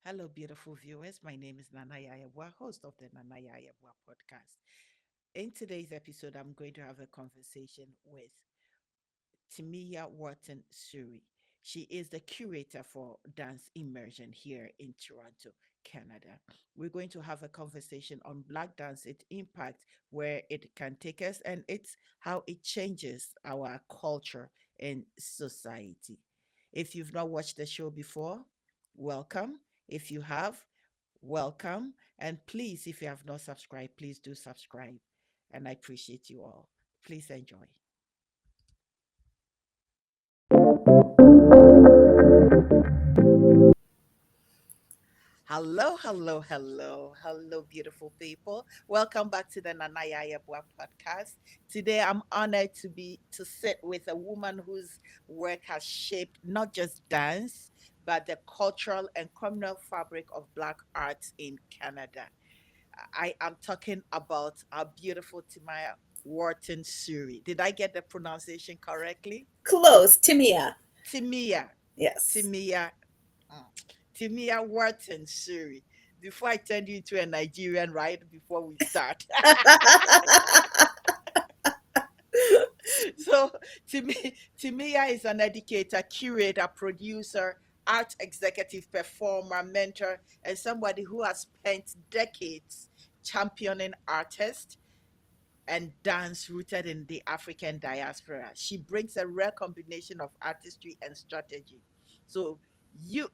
Hello, beautiful viewers. My name is Nana Yayabwa, host of the Nana Yayabwa podcast. In today's episode, I'm going to have a conversation with Timea Wharton-Suri. She is the curator for Dance Immersion here in Toronto, Canada. We're going to have a conversation on Black dance, its impact, where it can take us, and it's how it changes our culture and society. If you've not watched the show before, welcome. If you have, welcome. And please, if you have not subscribed, please do subscribe. And I appreciate you all. Please enjoy. Hello, hello, hello, hello, beautiful people. Welcome back to the Nanaya Yabwa podcast. Today, I'm honored to sit with a woman whose work has shaped not just dance, but the cultural and communal fabric of Black arts in Canada. I am talking about our beautiful Timaya Wharton-Suri. Did I get the pronunciation correctly? Close, Timea. Timia, Yes. Timia Timea Wharton-Suri. Before I turn you into a Nigerian, right? Before we start. So, Timea is an educator, curator, producer, art executive, performer, mentor, and somebody who has spent decades championing artists and dance rooted in the African diaspora. She brings a rare combination of artistry and strategy. So,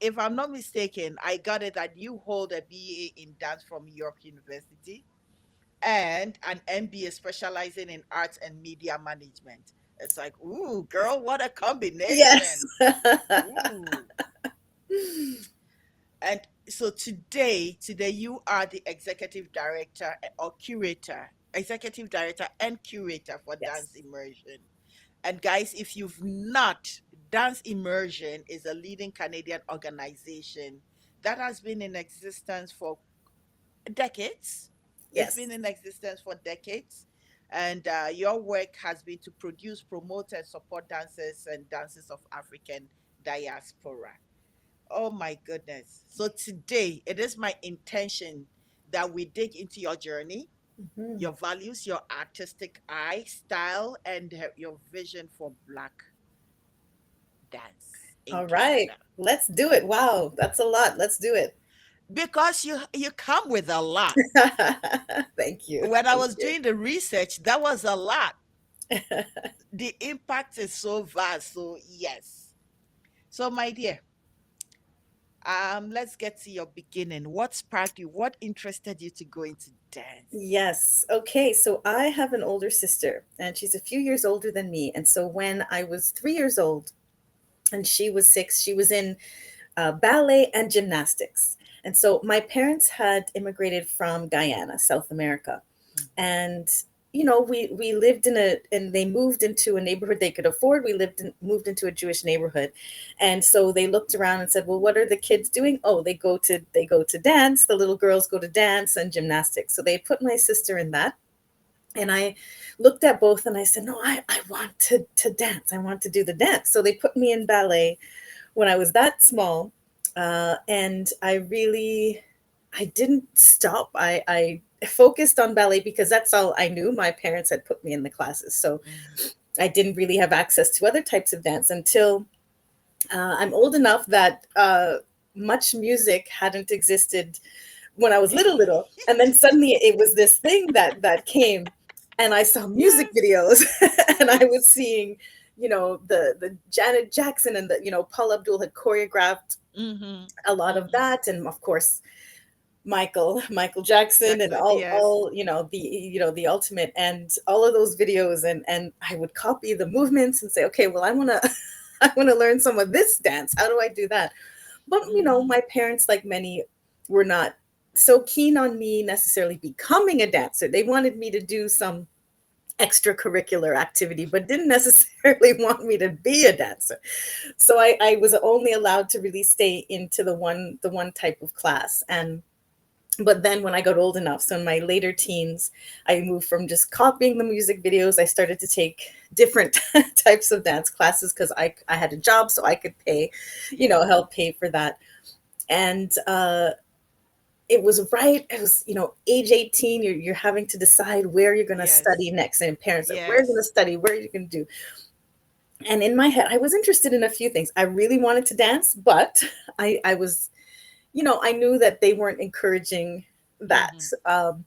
if I'm not mistaken, I got it that you hold a BA in dance from York University and an MBA specializing in arts and media management. It's like, ooh, girl, what a Yes. combination. Ooh. And so today you are the executive director or curator, executive director and curator for Yes. Dance Immersion. And guys, if you've not, Dance Immersion is a leading Canadian organization that has been in existence for decades. It's Yes. been in existence for decades. And your work has been to produce, promote, and support dancers and dancers of African diaspora. Oh my goodness. So today, it is my intention that we dig into your journey, Mhm. your values, your artistic eye, style, and your vision for Black dance in All right. Canada. Let's do it. Wow, that's a lot. Let's do it. Because you come with a lot. Thank you. When I Thank was you. doing the research, that was a lot. The impact is so vast. So yes. So my dear, let's get to your beginning. What sparked you? What interested you to go into dance? Yes. Okay. So I have an older sister, and she's a few years older than me. And so when I was 3 years old and she was six, she was in ballet and gymnastics. And so my parents had immigrated from Guyana, South America. Mhm. And we lived in a and they moved into a neighborhood they could afford. Moved into a Jewish neighborhood. And so they looked around and said, well, what are the kids doing? Oh, they go to dance. The little girls go to dance and gymnastics. So they put my sister in that. And I looked at both and I said, no, I want to dance. I want to do the dance. So they put me in ballet when I was that small. And I didn't stop. I focused on ballet because that's all I knew. My parents had put me in the classes. So Mhm. I didn't really have access to other types of dance until I'm old enough that much music hadn't existed when I was little. And then suddenly it was this thing that came, and I saw music Yes, videos, and I was yes. seeing, the Janet Jackson, and Paul Abdul had choreographed Mm-hmm. a lot of Mm-hmm. that, and of course Michael Jackson, and Jackson, yes. all the ultimate, and all of those videos, and I would copy the movements and say, okay, well, I want to I want to learn some of this dance. How do I do that? But Mm-hmm. my parents, like many, were not so keen on me necessarily becoming a dancer. They wanted me to do some extracurricular activity, but didn't necessarily want me to be a dancer. So I was only allowed to really stay into the one type of class. And but then when I got old enough, so in my later teens, I moved from just copying the music videos. I started to take different types of dance classes because I had a job, so I could pay, Yeah. help pay for that. And it was right. It was, age 18. You're having to decide where you're going to Yes. study next, and parents are, where are you going to Yes. study? Where are you going to do? And in my head, I was interested in a few things. I really wanted to dance, but I was, I knew that they weren't encouraging that. Mm-hmm.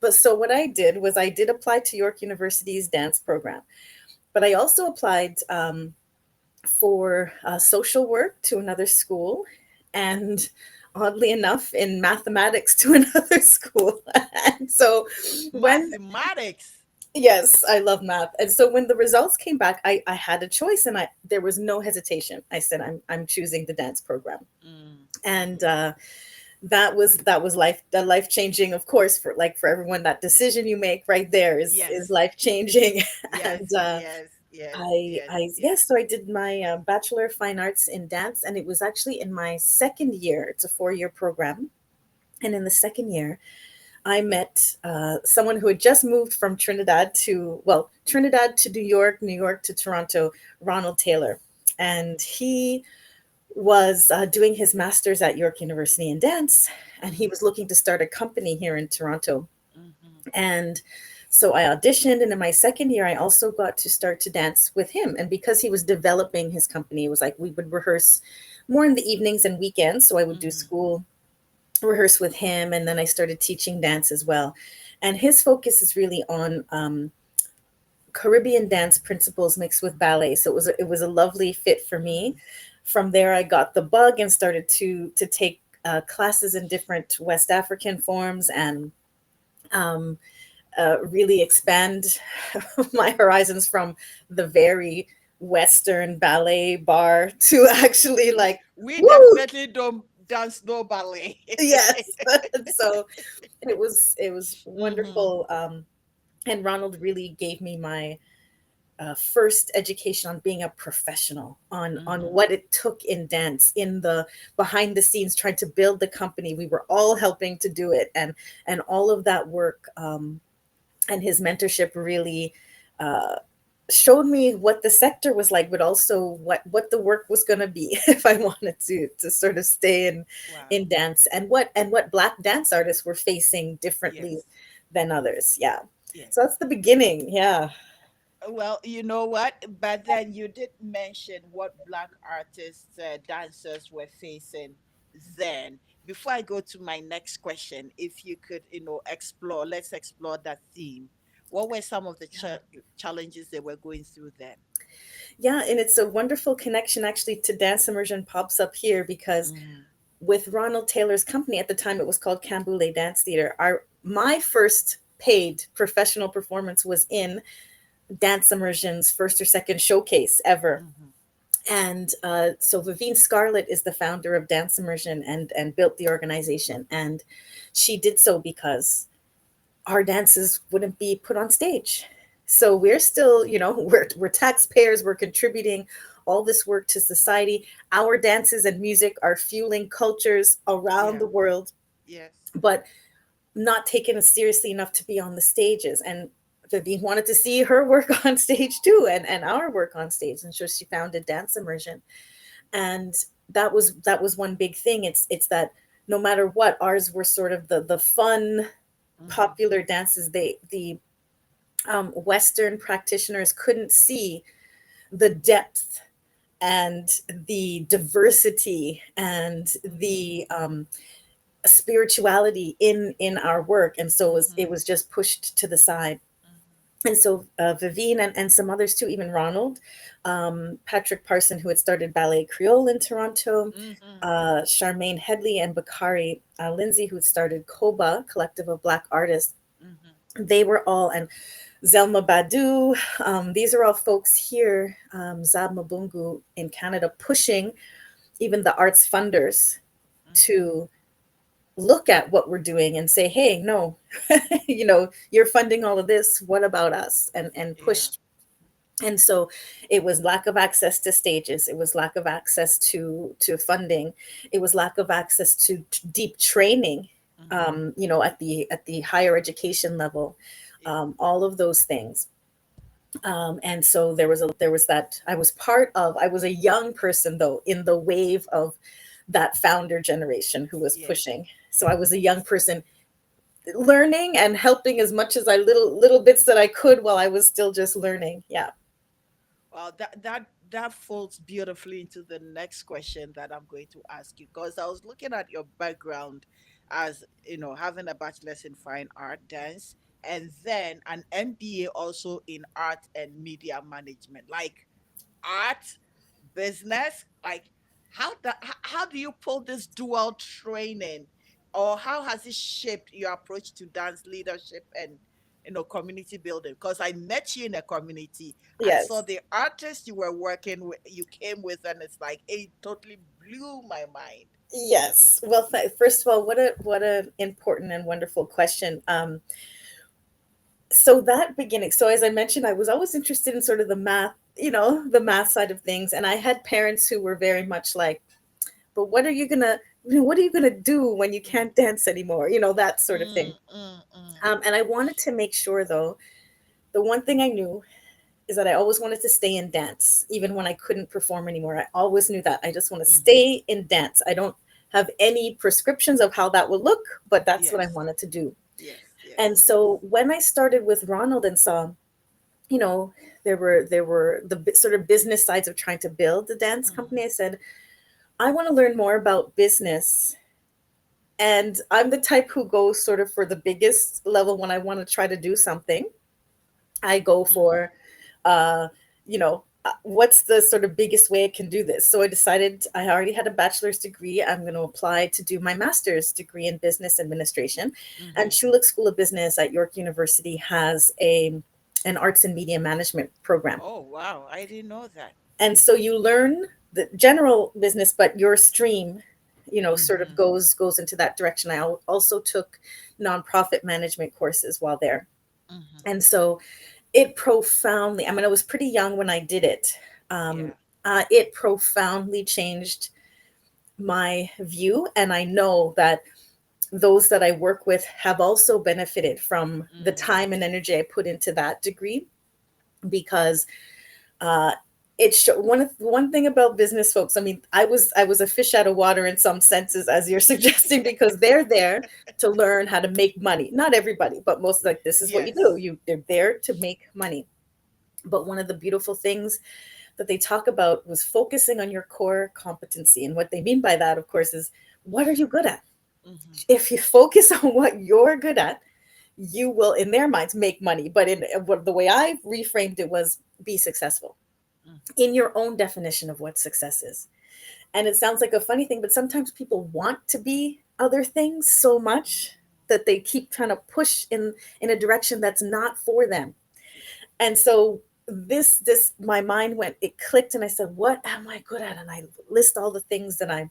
But so what I did was I did apply to York University's dance program, but I also applied for social work to another school, and oddly enough, in mathematics to another school. And so when Mathematics. yes, I love math. And so when the results came back, I had a choice, and I there was no hesitation. I said I'm choosing the dance program. Mm, And mm-hmm. that was life changing, of course, for everyone. That decision you make right there is Yes. life changing. Yes. And Yes. Yes. Yes. I Yes. yes, so I did my Bachelor of Fine Arts in dance, and it was actually in my second year. It's a 4-year program, and in the second year, I met someone who had just moved from Trinidad to New York, New York to Toronto, Ronald Taylor, and he was doing his master's at York University in dance, and he Mm-hmm. was looking to start a company here in Toronto. Mm-hmm. And so I auditioned, and in my second year, I also got to start to dance with him. And because he was developing his company, it was like we would rehearse more in the evenings and weekends. So I would do Mm-hmm. school rehearse with him, and then I started teaching dance as well. And his focus is really on Caribbean dance principles mixed with ballet. So it was a lovely fit for me. Mm. From there, I got the bug and started to take classes in different West African forms, and um, really expand my horizons from the very Western ballet bar to actually like, We woo, definitely don't dance no ballet. yes. So it was Mm-hmm. wonderful. And Ronald really gave me my first education on being a professional, on Mm-hmm. what it took in dance, in the behind the scenes, trying to build the company. We were all helping to do it, and all of that work. And his mentorship really uh, showed me what the sector was like, but also what the work was going to be if I wanted to sort of stay in Wow. dance, and what Black dance artists were facing differently Yes. than others. Yeah, Yes. so that's the beginning. Yeah. Well, you know what? But then you did mention what Black artists, dancers were facing then. Before I go to my next question, if you could, let's explore that theme. What were some of the challenges they were going through then? Yeah, and it's a wonderful connection actually to Dance Immersion pops up here, because Mm-hmm. with Ronald Taylor's company at the time, it was called Camboulet Dance Theater. Our My first paid professional performance was in Dance Immersion's first or second showcase ever. Mm-hmm. And so Vivine Scarlett is the founder of Dance Immersion, and built the organization. And she did so because our dances wouldn't be put on stage. So we're still, we're taxpayers, we're contributing all this work to society. Our dances and music are fueling cultures around Yeah. the world, Yes. but not taken seriously enough to be on the stages. And Vivian wanted to see her work on stage too, and our work on stage. And so she founded Dance Immersion. And that was one big thing. It's that no matter what, ours were sort of the fun, Mm-hmm. popular dances. The Western practitioners couldn't see the depth and the diversity and Mm-hmm. the spirituality in our work, and so it Mm-hmm. was just pushed to the side. Mm-hmm. And so Vivine and some others too, even Ronald, Patrick Parson, who had started Ballet Creole in Toronto, Mm-hmm. Charmaine Headley and Bakari Lindsay, who had started Koba, Collective of Black Artists. Mm-hmm. They were all, and Zelma Badu, these are all folks here, Zab Mabungu in Canada, pushing even the arts funders Mm-hmm. to look at what we're doing and say, hey, no, you're funding all of this. What about us? And Yeah. pushed. And so it was lack of access to stages. It was lack of access to funding. It was lack of access to deep training, Mm-hmm. at the higher education level, Yeah. all of those things. And so there was that. I was a young person though in the wave of that founder generation who was Yes. pushing. So I was a young person learning and helping as much as I little bits that I could while I was still just learning. Yeah. Well, that folds beautifully into the next question that I'm going to ask you, because I was looking at your background as, having a bachelor's in fine art dance, and then an MBA also in art and media management. Like, art, business, like, how do you pull this dual training, or how has it shaped your approach to dance leadership and, community building? Because I met you in a community. I saw Yes. the artist you were working with, you came with, and it's like it totally blew my mind. Yes. Well, first of all, what a important and wonderful question. So that beginning, so as I mentioned, I was always interested in sort of the math, the math side of things, and I had parents who were very much like, but what are you gonna do when you Mm, can't dance anymore? That sort of thing. mm, mm, mm, And I wanted to make sure, though, the one thing I knew is that I always wanted to stay in dance, even when I couldn't perform anymore. I always knew that I just want to mm-hmm. stay in dance. I don't have any prescriptions of how that will look, but that's what I Yes, wanted to do. yes, yes, And yes. so when I started with Ronald and saw, you know, there were the sort of business sides of trying to build the dance Mm, company, I said, I want to learn more about business. And I'm the type who goes sort of for the biggest level when I want to try to do something. I go mm, for, what's the sort of biggest way I can do this? So I decided I already had a bachelor's degree. I'm going to apply to do my master's degree in business administration. And mm-hmm. Schulich School of Business at York University has an arts and media management program. Oh, wow, I didn't know that. And so you learn the general business, but your stream, sort of Mm-hmm. goes into that direction. I also took nonprofit management courses while there. Mm-hmm. And so it profoundly, I mean, I was pretty young when I did it. Um, Yeah. it profoundly changed my view. And I know that those that I work with have also benefited from the Mm, time and energy I put into that degree because uh, one thing about business folks. I mean, I was a fish out of water in some senses, as you're suggesting, because they're there to learn how to make money. Not everybody, but most, like, this is what you do. yes. They're there to make money. But one of the beautiful things that they talk about was focusing on your core competency. And what they mean by that, of course, is what are you good at? Mm-hmm. If you focus on what you're good at, you will, in their minds, make money. But the way I reframed it was be successful in your own definition of what success is. And it sounds like a funny thing, but sometimes people want to be other things so much that they keep trying to push in a direction that's not for them. And so this my mind went, it clicked, and I said, what am I good at? And I list all the things that I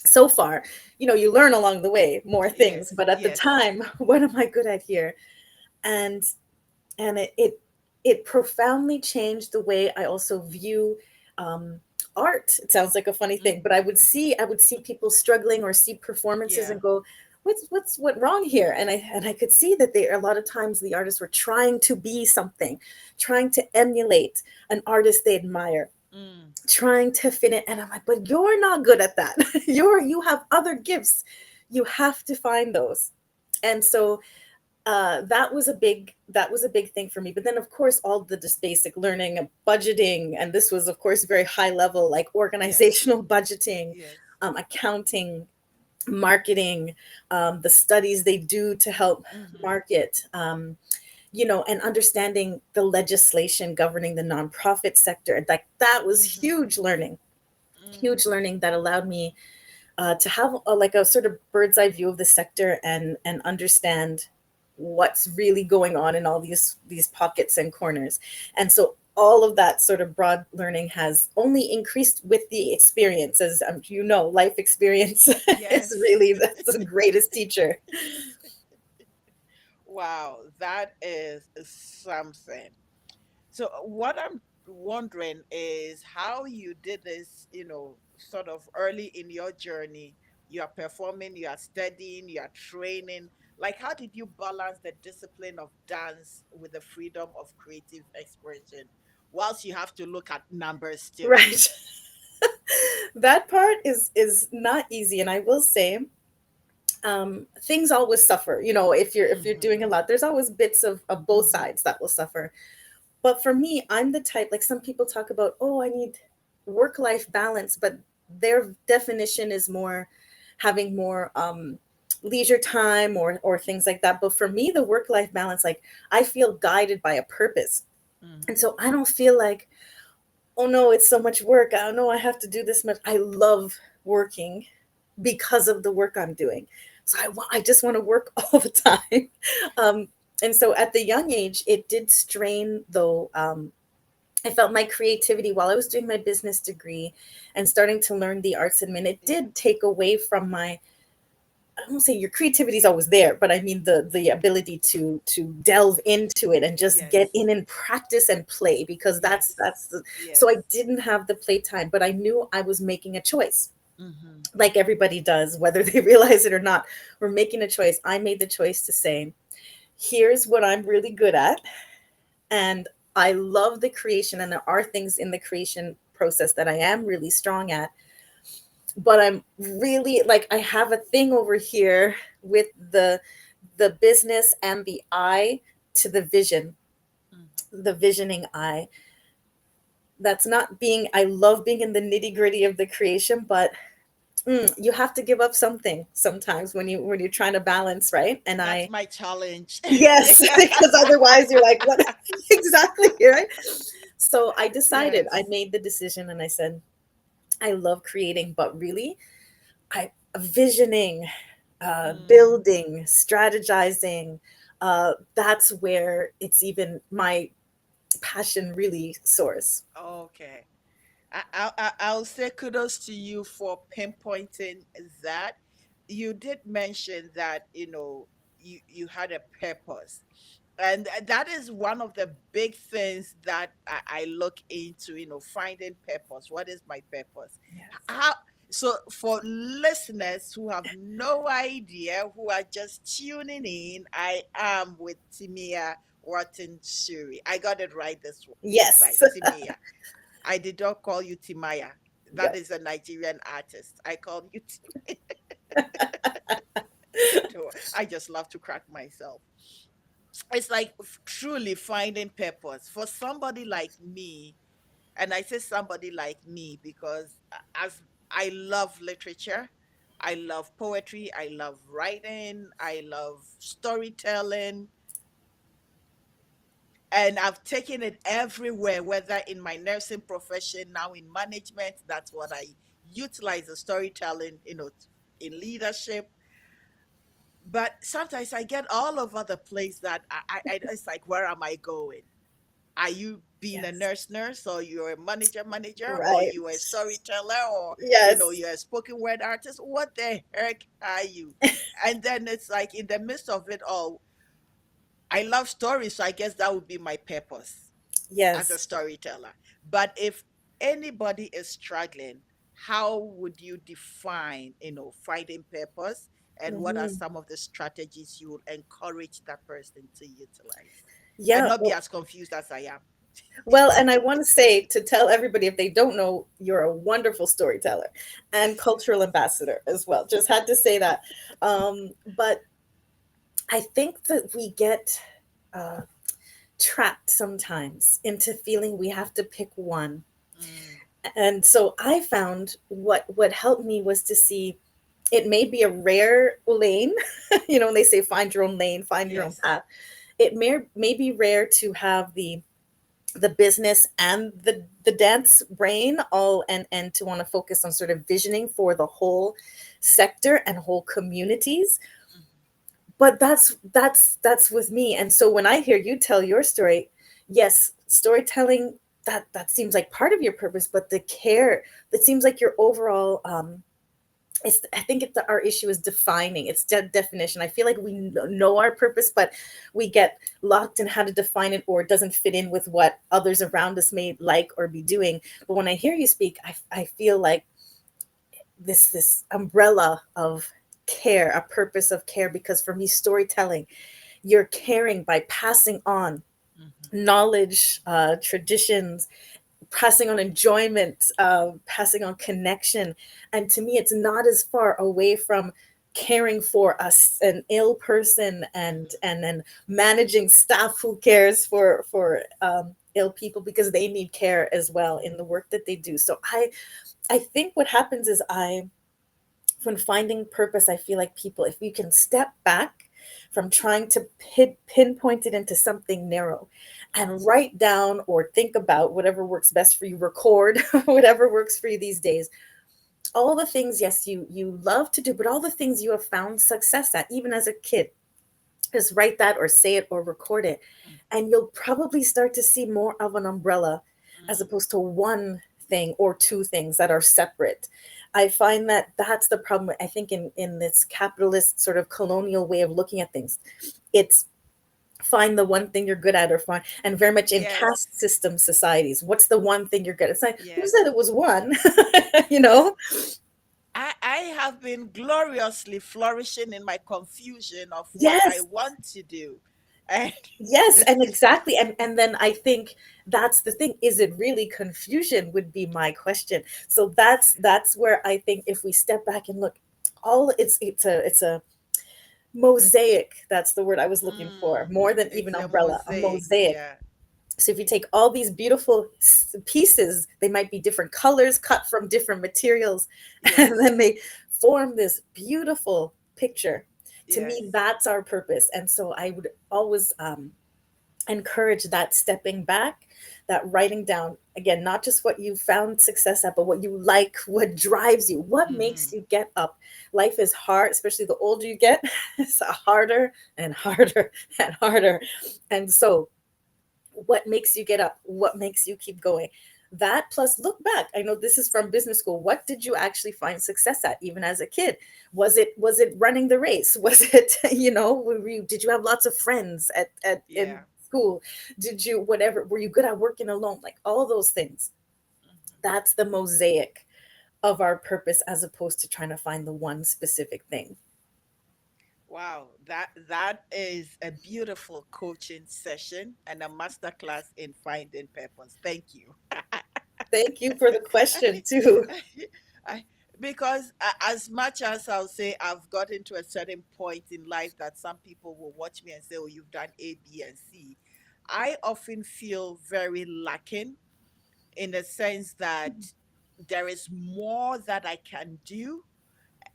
so far, you learn along the way more Yes. things, but at the Yes. time, what am I good at here? And and it profoundly changed the way I also view um, art. It sounds like a funny thing, but Mm-hmm. I would see people struggling or see performances Yeah. and go, what wrong here? And I could see that they, a lot of times, the artists were trying to be something, trying to emulate an artist they admire, Mm. trying to fit in. And I'm like, but you're not good at that. You have other gifts. You have to find those. And so that was a big thing for me. But then, of course, all the just basic learning of budgeting, and this was, of course, very high level, like Yes. organizational budgeting, Yes. accounting, marketing, the studies they do to help Mm-hmm. market, and understanding the legislation governing the nonprofit sector. Like, that was Mm-hmm. Mm. huge learning that allowed me to have like a sort of bird's eye view of the sector and understand what's really going on in all these pockets and corners. And so all of that sort of broad learning has only increased with the experience, as life experience is Yes. really the greatest teacher. Wow, that is something. So what I'm wondering is how you did this, sort of early in your journey. You are performing, you are studying, you are training. Like, how did you balance the discipline of dance with the freedom of creative expression, whilst you have to look at numbers still? Right. That part is not easy, and I will say, things always suffer. You know, if you're doing a lot, there's always bits of both Mm-hmm. sides that will suffer. But for me, I'm the type, like some people talk about, oh, I need work life balance, but their definition is more having more leisure time or things like that. But for me, the work life balance, like I feel guided by a purpose. And Mm-hmm. so I don't feel like, oh no, it's so much work. I don't know, I have to do this much. I love working because of the work I'm doing. So I just want to work all the time. Um, and so at the young age, it did strain though. I felt my creativity while I was doing my business degree and starting to learn the arts admin. It Yeah. did take away from my, I don't say your creativity is always there, but I mean the ability to delve into it and just get Yes. in and practice and play, because Yes. so I Yes. didn't have the playtime, but I knew I was making a choice, Mm-hmm. like everybody does, whether they realize it or not. We're making a choice. I made the choice to say, here's what I'm really good at, and I love the creation, and there are things in the creation process that I am really strong at, but I'm really like, I have a thing over here with the business and the eye to the vision, Mm-hmm. the visioning eye. That's not being, I love being in the nitty-gritty of the creation, but you have to give up something sometimes when you're trying to balance, right? And That's I, my challenge. yes, because otherwise you're like, what? Exactly, right? So I decided, I Yes. made the decision and I said, I love creating, but really, I visioning, Mm. building, strategizing. That's where it's even my passion really soars. Okay. I'll say kudos to you for pinpointing that. You did mention that, you had a purpose. And that is one of the big things that I look into, finding purpose. What is my purpose? Yes. How, so for listeners who have no idea, who are just tuning in, I am with Timea Wharton-Suri. I got it right this time, Yes. Timea. I did not call you Timaya. That Yep. is a Nigerian artist. I called you Timaya. I just love to crack myself. It's like truly finding purpose for somebody like me. And I say somebody like me because as I love literature, I love poetry, I love writing, I love storytelling, and I've taken it everywhere, whether in my nursing profession, now in management. That's what I utilize, the storytelling, in leadership. But sometimes I get all over the place that it's like, where am I going? Are you being a Yes. nurse, or you're a manager, or Right. you're a storyteller, or Yes. you're a spoken word artist? What the heck are you? And then it's like, in the midst of it all, I love stories, so I guess that would be my purpose as a Yes. storyteller. But if anybody is struggling, how would you define, finding purpose? And what are Hmm. some of the strategies you would encourage that person to utilize and Yeah. not be Well, as confused as I am? well, and I want to say, to tell everybody, if they don't know, you're a wonderful storyteller and cultural ambassador as well. Just had to say that. But I think that we get uh, trapped sometimes into feeling we have to pick one. Mm, And so I found what helped me was to see, it may be a rare lane. You know, when they say find your own lane, find your own yes. path. It may be rare to have the business and the dance brain all, and to want to focus on sort of visioning for the whole sector and whole communities. Mhm. But that's with me. And so when I hear you tell your story, yes, storytelling, that seems like part of your purpose, but the care, that seems like your overall, I think our issue is defining. It's definition. I feel like we know our purpose, but we get locked in how to define it, or it doesn't fit in with what others around us may like or be doing. But when I hear you speak, I feel like this umbrella of care, a purpose of care, because for me, storytelling, you're caring by passing on Mhm. knowledge, traditions, passing on enjoyment, passing on connection. And to me, it's not as far away from caring for us an ill person, and then managing staff who cares for ill people, because they need care as well in the work that they do. So I think what happens is, when finding purpose, I feel like people, if you can step back from trying to pinpoint it into something narrow, and write down or think about whatever works best for you, record whatever works for you these days, all the things, yes, you love to do, but all the things you have found success at, even as a kid, just write that or say it or record it, Mm, and you'll probably start to see more of an umbrella, as mm. opposed to one thing or two things that are separate. I find that that's the problem, I think, in this capitalist sort of colonial way of looking at things. It's find the one thing you're good at, or find, and very much in Yes, caste system societies, what's the one thing you're good at? It's like, who yes. said it was one? you know I have been gloriously flourishing in my confusion of what I yes. want to do. And Yes, and exactly. And then I think that's the thing. Is it really confusion, would be my question. So that's where I think, if we step back and look, all it's a mosaic. That's the word I was looking for. More than it's even a umbrella, a mosaic. mosaic. Yeah. So if you take all these beautiful pieces, they might be different colors, cut from different materials, and Yes. then they form this beautiful picture. To Yes. me, that's our purpose. And so I would always encourage that stepping back, that writing down, again, not just what you found success at, but what you like, what drives you, what makes Hmm. you get up. Life is hard, especially the older you get. It's harder and harder and harder. And so what makes you get up, what makes you keep going, that plus look back. I know this is from business school. What did you actually find success at, even as a kid? Was it running the race? Was it did you have lots of friends at in Yeah. school? Did you, whatever, were you good at working alone? Like all those things. Mhm. That's the mosaic of our purpose, as opposed to trying to find the one specific thing. Wow, that is a beautiful coaching session and a masterclass in finding purpose. Thank you. Thank you for the question too. I, because as much as I'll say I've gotten to a certain point in life that some people will watch me and say, "Oh, you've done A, B, and C," I often feel very lacking in the sense that there is more that I can do,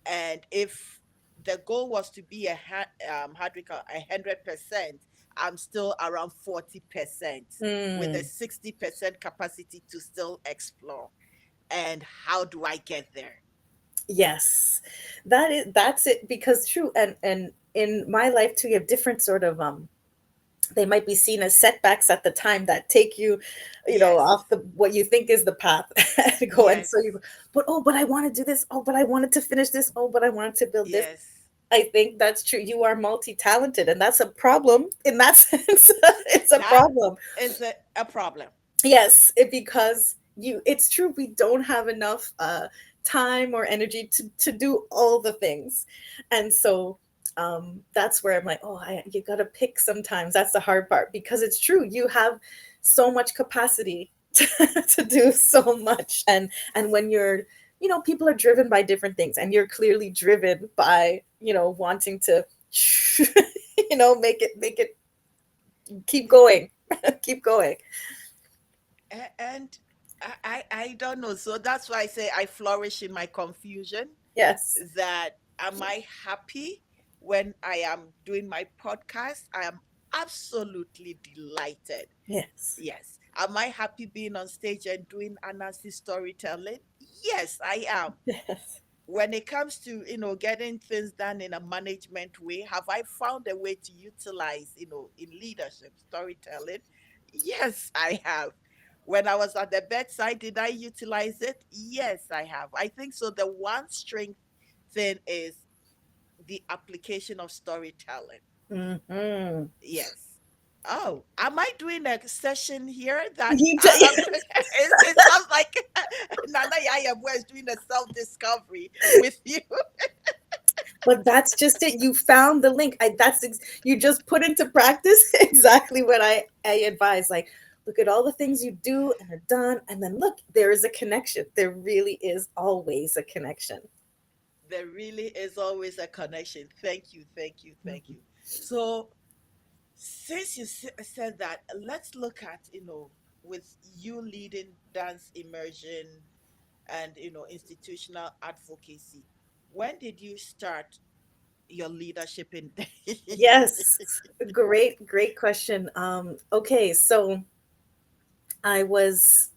and if the goal was to be Hadrika, 100%, I'm still around 40% with a Mm. 60% capacity to still explore. And how do I get there? Yes, that's it. Because true, and in my life too, you have different sort of they might be seen as setbacks at the time, that take you, Yes, off the what you think is the path and go. And yes, so you, but I want to do this. Oh, but I wanted to finish this. Oh, but I wanted to build this. yes. I think that's true. You are multi-talented, and that's a problem in that sense. It's a That problem. is a problem. Yes, because it's true, we don't have enough time or energy to do all the things. And so that's where I'm like, oh, you got to pick sometimes. That's the hard part, because it's true. You have so much capacity to do so much. And when you're, people are driven by different things, and you're clearly driven by, wanting to make it keep going. Keep going. And I don't know. So that's why I say I flourish in my confusion. Yes. That am I happy when I am doing my podcast? I am absolutely delighted. Yes. Yes. Am I happy being on stage and doing Anansi storytelling? Yes, I am. Yes. When it comes to, getting things done in a management way, have I found a way to utilize, in leadership storytelling? Yes, I have. When I was at the bedside, did I utilize it? Yes, I have. I think so. The one strength thing is the application of storytelling. Mm-hmm. Yes. Oh, am I doing a session here that You I t- have to? It sounds like Nana Yaya is doing a self discovery with you. but that's just it. You found the link. You just put into practice exactly what I advise. Like, Look at all the things you do and are done. And then look, there is a connection. There really is always a connection. There really is always a connection. Thank you, thank you, thank Mhm. you. So, since you said that, let's look at, with you leading dance immersion and, institutional advocacy. When did you start your leadership in? Yes, great question. Okay, so I was,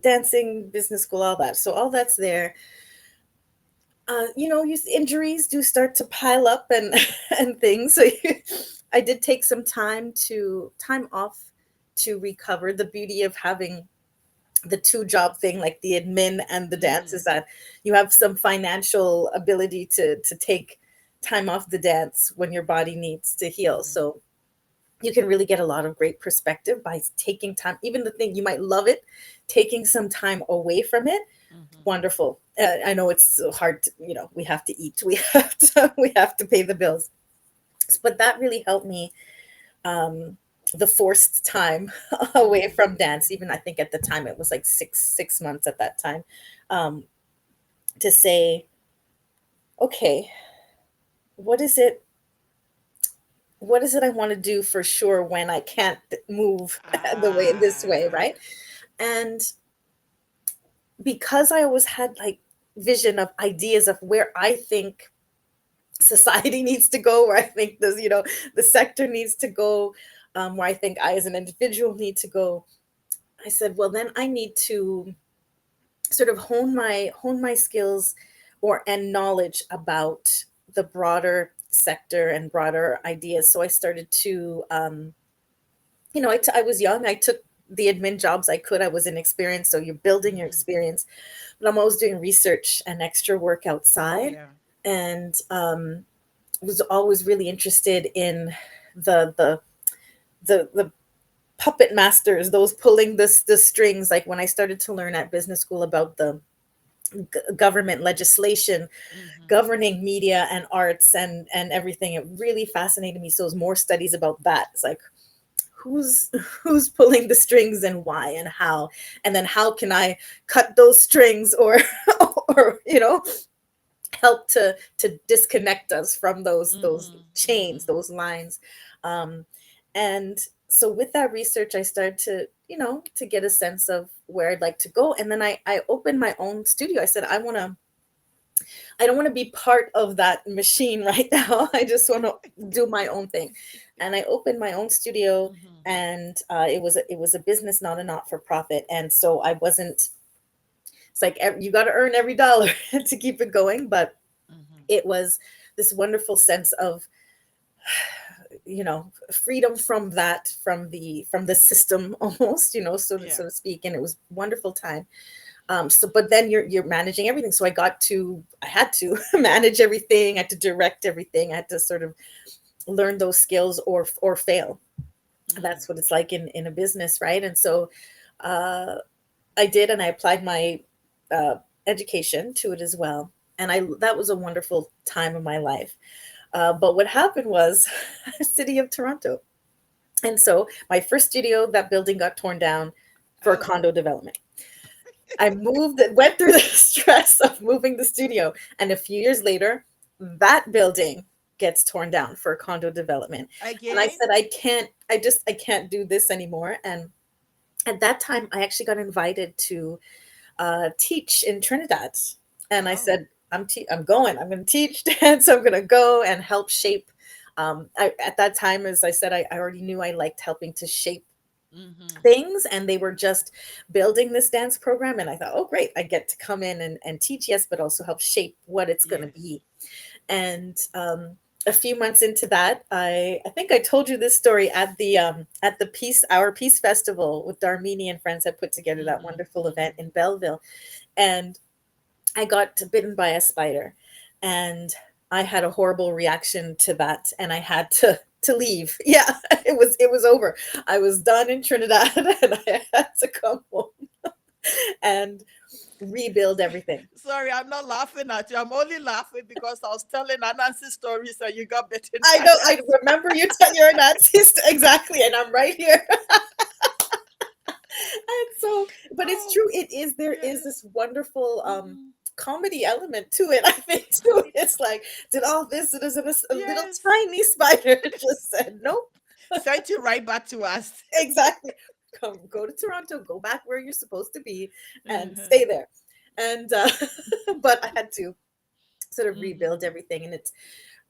dancing, business school, all that. So all that's there. Injuries do start to pile up and and things. So I did take some time off to recover. The beauty of having the two job thing, like the admin and the dance, is Mm-hmm. that you have some financial ability to take time off the dance when your body needs to heal. Mm-hmm. So you can really get a lot of great perspective by taking time. Even the thing you might love it, taking some time away from it, Mm-hmm. wonderful. I know it's so hard to, we have to eat, we have to pay the bills, but that really helped me, um the forced time away Mm-hmm. from dance. Even I think at the time it was like six months at that time, um to say, okay, what is it I want to do for sure when I can't move this way, Ah. right? And because I always had like vision of ideas of where I think society needs to go, where I think the sector needs to go, where I think I as an individual need to go, I said, well, then I need to sort of hone my skills or and knowledge about the broader sector and broader ideas. So I started to, I was young. I took the admin jobs I could. I was inexperienced, so you're building your Mm-hmm. experience. But I'm always doing research and extra work outside, Yeah. and was always really interested in the the the puppet masters, those pulling the strings. Like when I started to learn at business school about the government legislation Mm-hmm. governing media and arts and everything, it really fascinated me. So it was more studies about that. It's like, who's who's pulling the strings and why and how, and then how can I cut those strings, or or help to disconnect us from those Mm-hmm. chains, Mm-hmm. those lines. um and so with that research, I started to, to get a sense of where I'd like to go. And then I opened my own studio. I said, I don't want to be part of that machine right now. I just want to do my own thing. And I opened my own studio, Mm-hmm. and it was a business, not a not for profit. And so I wasn't. It's like you got to earn every dollar to keep it going, but Mm-hmm. it was this wonderful sense of, freedom from that, from the system, almost, Yeah. so to speak. And it was wonderful time. So but then you're managing everything, so I had to manage everything. I had to direct everything. I had to sort of learn those skills or fail. Mm-hmm. That's what it's like in a business, right? And so uh I did, and I applied my uh education to it as well. And I that was a wonderful time of my life. But what happened was city of Toronto. And so my first studio, that building got torn down for Oh. condo development. I went through the stress of moving the studio, and a few years later, that building gets torn down for condo development. And I Again? said, I can't do this anymore. And at that time, I actually got invited to teach in Trinidad. And I Oh. said, I'm going. I'm going to teach dance. I'm going to go and help shape. At that time, as I said, I already knew I liked helping to shape Mm-hmm. things, and they were just building this dance program. And I thought, oh, great, I get to come in and teach, yes, but also help shape what it's going to Yes. be. And a few months into that, I think I told you this story at the Peace Festival with Darmini and friends had put together that Mm-hmm. wonderful event Mm-hmm. in Belleville. And I got bitten by a spider, and I had a horrible reaction to that, and I had to leave. Yeah, it was over. I was done in Trinidad, and I had to come home and rebuild everything. Sorry, I'm not laughing at you. I'm only laughing because I was telling Anansi stories and you got bitten I by know. a I remember you tell your Nazis exactly, and I'm right here. So, but it's Oh, true. It is, there is yes. this wonderful Mhm. comedy element to it. I think too. It's like, did all this, and a little Yes. tiny spider just said nope. Sent you right back to us. Exactly. Come, go to Toronto, go back where you're supposed to be, and Uh-huh. stay there. And but I had to sort of rebuild Mhm. everything, and it's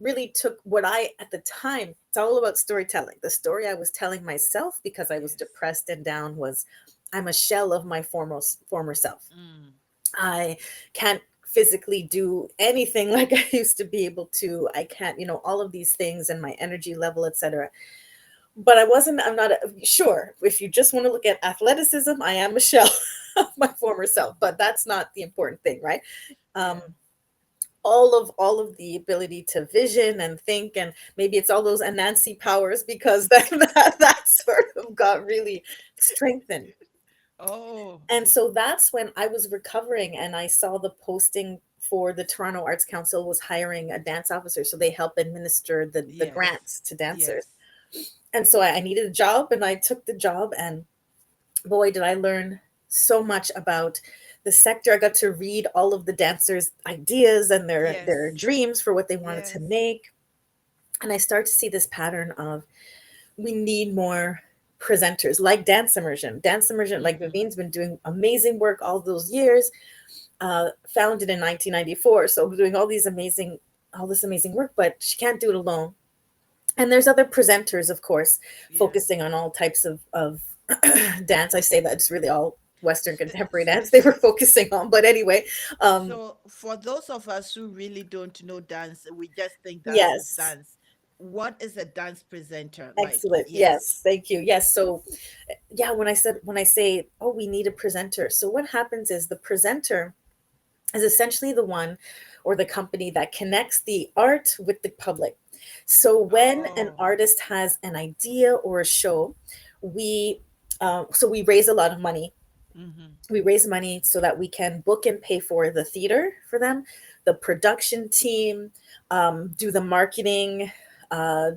really took what I, at the time, it's all about storytelling. The story I was telling myself because I was Yes. depressed and down was, I'm a shell of my former self. Mm. I can't physically do anything like I used to be able to. I can't, all of these things, and my energy level, etc. But I'm not sure. If you just want to look at athleticism, I am a shell of my former self, but that's not the important thing, right? Um, Yeah. all of the ability to vision and think, and maybe it's all those Anansi powers, because that sort of got really strengthened. Oh, And so that's when I was recovering, and I saw the posting for the Toronto Arts Council was hiring a dance officer, so they help administer the yes. grants to dancers. Yes. And so I needed a job, and I took the job, and boy, did I learn so much about the sector. I got to read all of the dancers' ideas and their Yes. dreams for what they wanted to Yes. make. And I start to see this pattern of, we need more presenters like Dance Immersion. Dance Immersion, like Mhm. Vivine's been doing amazing work all those years, founded in 1994. So doing all this amazing work, but she can't do it alone. And there's other presenters, of course, Yeah. focusing on all types of dance. I say that it's really all Western S- contemporary s- dance they were s- focusing on. But anyway, um, So, for those of us who really don't know dance, we just think dance is yes, dance. What is a dance presenter like? excellent. Yes. Yes, thank you. Yes, so yeah, when I say, oh, we need a presenter, so what happens is the presenter is essentially the one or the company that connects the art with the public. So when an Oh. artist has an idea or a show, we we raise a lot of money. Mhm. We raise money so that we can book and pay for the theater for them, the production team, do the marketing,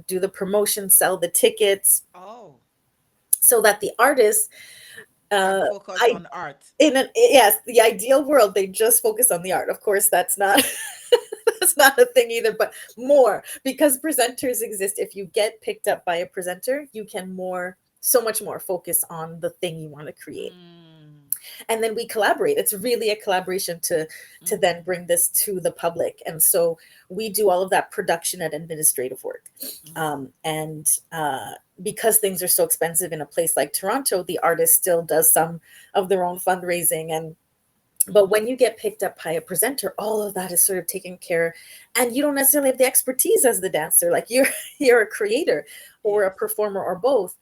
do the promotion, sell the tickets, Oh, so that the artist, can uh, focus I on art. in an yes, the ideal world, they just focus on the art. Of course, that's not that's not a thing either, but more, because presenters exist. If you get picked up by a presenter, you can so much more focus on the thing you want to create. Mm. And then we collaborate. It's really a collaboration to then Mhm. bring this to the public. And so we do all of that production and administrative work. Mhm. And because things are so expensive in a place like Toronto, the artist still does some of their own fundraising. And but when Mhm. you get picked up by a presenter, all of that is sort of taken care, and you don't necessarily have the expertise as the dancer. Like you're you're a creator or a Yes. performer or both.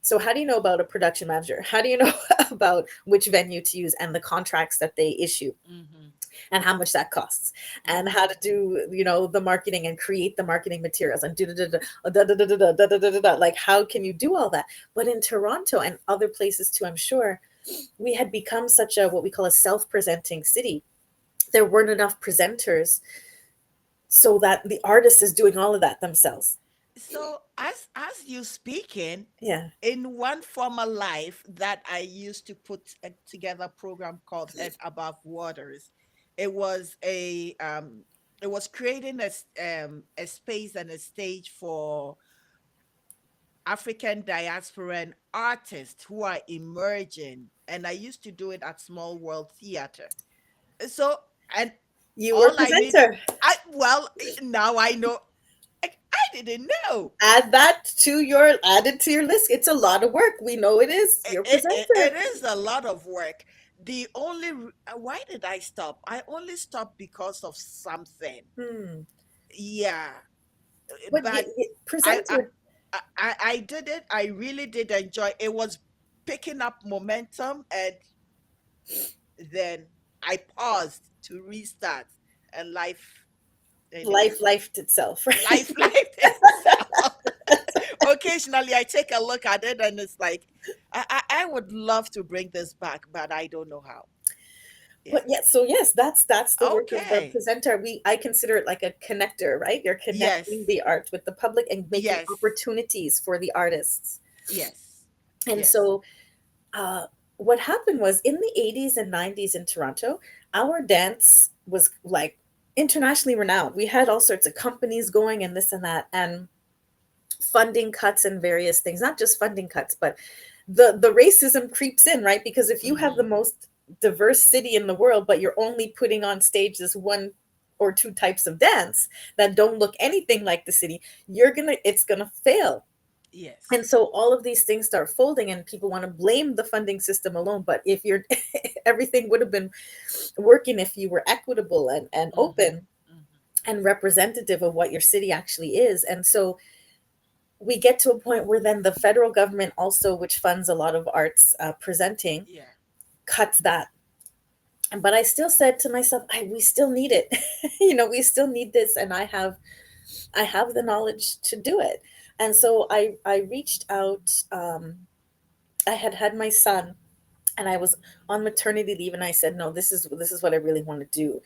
So how do you know about a production manager? How do you know about which venue to use and the contracts that they issue Mhm. and how much that costs, and how to Mhm. do, the marketing and create the marketing materials and do like, how can you do all that? But in Toronto and other places too, I'm sure, we had become such a, what we call, a self-presenting city. There weren't enough presenters, so that the artist is doing all of that themselves. So, as you speaking, Yeah. in one former life that I used to put together a program called Head Above Waters, it was it was creating a space and a stage for African diasporan artists who are emerging, and I used to do it at Small World Theater. So, and You were a all I need, presenter. I well now I know. I didn't know. Add it to your list. It's a lot of work. We know it is. You're a It presenter. is a lot of work. The only why did I stop? I only stopped because of something. Hmm. Yeah, But but I I presenter. I did it. I really did enjoy. It was picking up momentum, and then I paused to restart, and life Life anyway. lifed itself, right? Life itself. Occasionally, I take a look at it, and it's like I would love to bring this back, but I don't know how. But Yeah. yes, so yes, that's the work of the Okay. presenter. I consider it like a connector, right? You're connecting Yes. the art with the public and making Yes. opportunities for the artists. Yes. And Yes. so, what happened was in the 80s and 90s in Toronto, our dance was like internationally renowned. We had all sorts of companies going and this and that, and funding cuts and various things, not just funding cuts, but the racism creeps in, right? Because if you have the Mm-hmm. most diverse city in the world, but you're only putting on stage this one or two types of dance that don't look anything like the city, it's gonna fail. And Yes. so all of these things start folding, and people want to blame the funding system alone. But if you're everything would have been working if you were equitable and Mm-hmm. open Mm-hmm. and representative of what your city actually is. And so we get to a point where then the federal government also, which funds a lot of arts presenting, Yeah. cuts that. But I still said to myself, we still need it. We still need this, and I have the knowledge to do it. And so Yes. I reached out. I had my son, and I was on maternity leave, and I said, no, this is what I really want to do.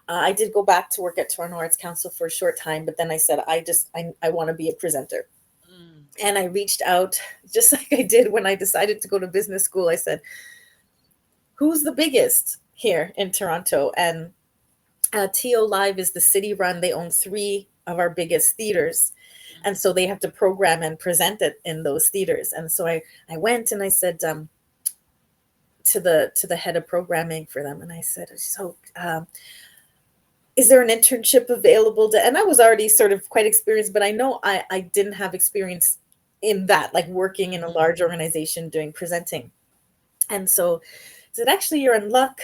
I did go back to work at Toronto Arts Council for a short time, but then I said, I want to be a presenter. Mm. And I reached out just like I did when I decided to go to business school. I said, who's the biggest here in Toronto? And TO Live is the city run. They own three of our biggest theaters. And Mm-hmm. so they have to program and present it in those theaters. And so I went and I said, to the head of programming for them, and I said, so is there an internship available to, and I was already sort of quite experienced, but I know I didn't have experience in that, like working in a Mm-hmm. large organization doing presenting. And so I said, actually, you're in luck.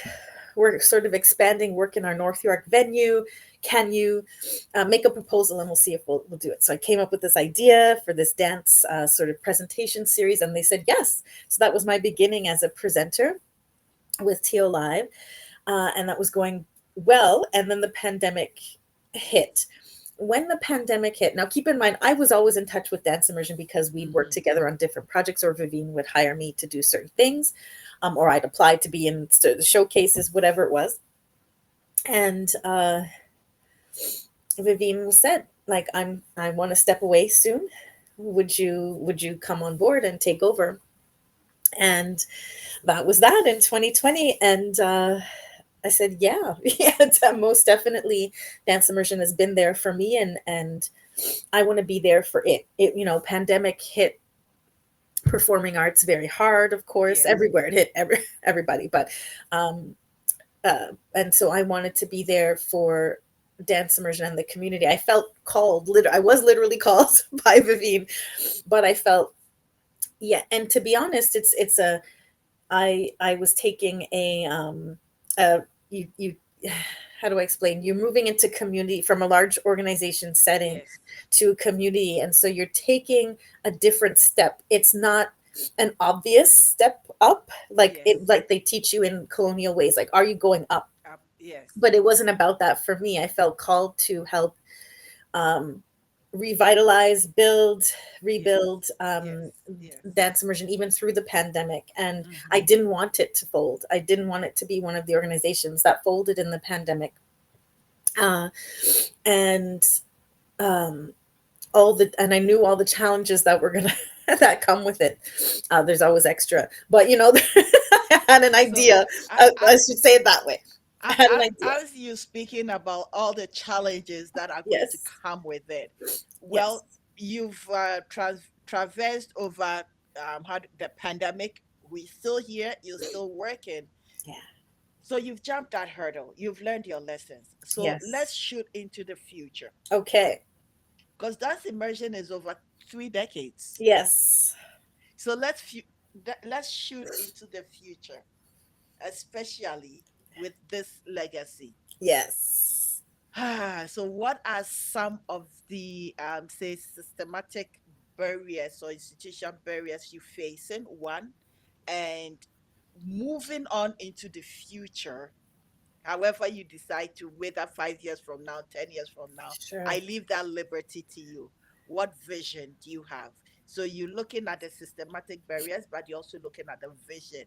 We're sort of expanding work in our North York venue. Can you make a proposal, and we'll see if we'll do it? So I came up with this idea for this dance sort of presentation series, and they said yes. So that was my beginning as a presenter with TO Live, and that was going well. And then the pandemic hit. When the pandemic hit, now keep in mind, I was always in touch with Dance Immersion because we'd worked Mm-hmm. together on different projects, or Vivian would hire me to do certain things, or I'd applied to be in the showcases, whatever it was. And Vivian said, like, I want to step away soon. Would you come on board and take over? And that was that in 2020. And I said, yeah, yeah, most definitely. Dance Immersion has been there for me, and I want to be there for it. Pandemic hit performing arts very hard, of course, Yes. everywhere. It hit everybody, but um, and so I wanted to be there for Dance Immersion and the community. I felt called. I was literally called by Vivian, but I felt, yeah. And to be honest, it's a I was taking a you how do I explain? You're moving into community from a large organization setting Yes. to community, and so you're taking a different step. It's not an obvious step up, Yes. like they teach you in colonial ways, like, are you going up? Yes. But it wasn't about that for me. I felt called to help um, revitalize, build, Yes. rebuild Yes. Yes. Dance Immersion even through the pandemic. And I Mm-hmm. didn't want it to fold. I didn't want it to be one of the organizations that folded in the pandemic. Uh, and um, and I knew all the challenges that were gonna that come with it. There's always extra, but I had an So, idea. I should say it that way. I had an idea. as you speaking about all the challenges that are going to Yes. come with it, Yes. well, you've traversed over the pandemic. We still here. You're still working. Yeah. So you've jumped that hurdle. You've learned your lessons. So let's Yes. shoot into the future, Okay. because that immersion is over 3 decades. Yes. So let's shoot into the future, especially with this legacy. Yes. So, what are some of the, say, systematic barriers or institution barriers you facing? One, and moving on into the future, however you decide to, whether 5 years from now, 10 years from now, Sure. I leave that liberty to you. What vision do you have? So, you're looking at the systematic barriers, but you're also looking at the vision.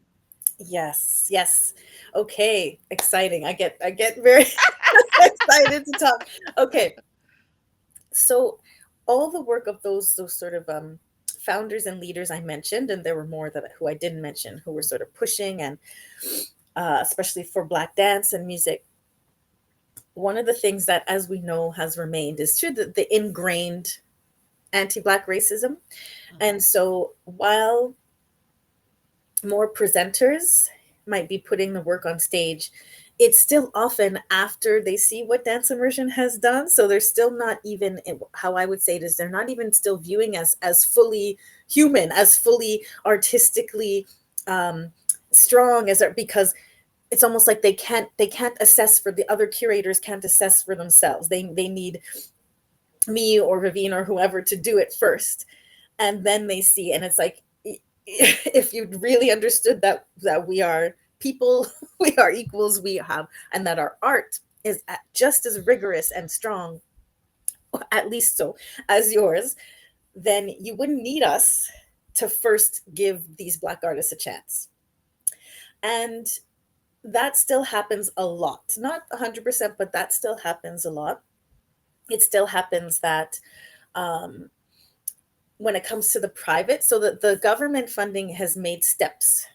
Yes. Yes. Okay. Exciting. I get very excited to talk. Okay. So all the work of those sort of founders and leaders I mentioned, and there were more that who I didn't mention, who were sort of pushing, and especially for Black dance and music. One of the things that, as we know, has remained is through the ingrained anti-Black racism. And Mhm. so while more presenters might be putting the work on stage, it's still often after they see what Dance Immersion has done. So they're still not even, how I would say it is, they're not even still viewing us as fully human, as fully artistically um, strong as, because it's almost like they can't assess for, the other curators can't assess for themselves. They need me or Ravine or whoever to do it first, and then they see, and it's like, if you really understood that we are people, we are equals, we have, and that our art is just as rigorous and strong, at least so, as yours, then you wouldn't need us to first give these Black artists a chance. And that still happens a lot, not 100%, but that still happens a lot. It still happens that um, when it comes to the private, so that the government funding has made steps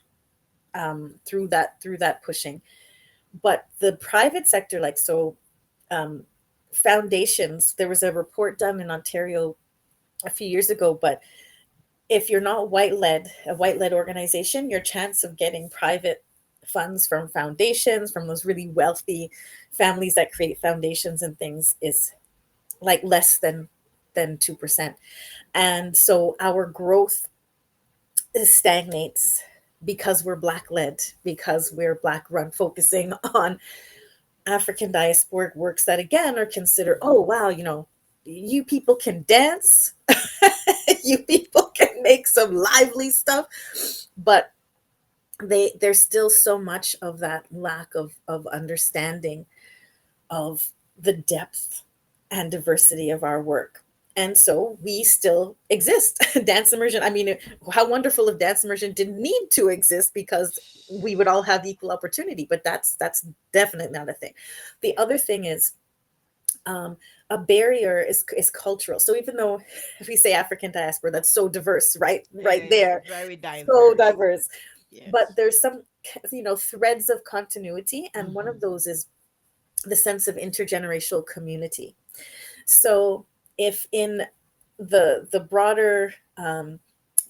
through that pushing, but the private sector, like, so um, foundations, there was a report done in Ontario a few years ago, but if you're not a white led organization, your chance of getting private funds from foundations, from those really wealthy families that create foundations and things, is like less than 2%. And so our growth stagnates because we're Black led, because we're Black run, focusing on African diasporic works that again are considered, oh wow, you people can dance, you people can make some lively stuff, but there's still so much of that lack of understanding of the depth and diversity of our work. And so we still exist. Dance Immersion, I mean, how wonderful if Dance Immersion didn't need to exist, because we would all have equal opportunity, but that's definitely not a thing. The other thing is, um, a barrier is cultural. So even though if we say African diaspora, that's so diverse, It right is there, very so diverse. diverse. But Yes. there's some, threads of continuity, and one of Hmm. those is the sense of intergenerational community. So if in the broader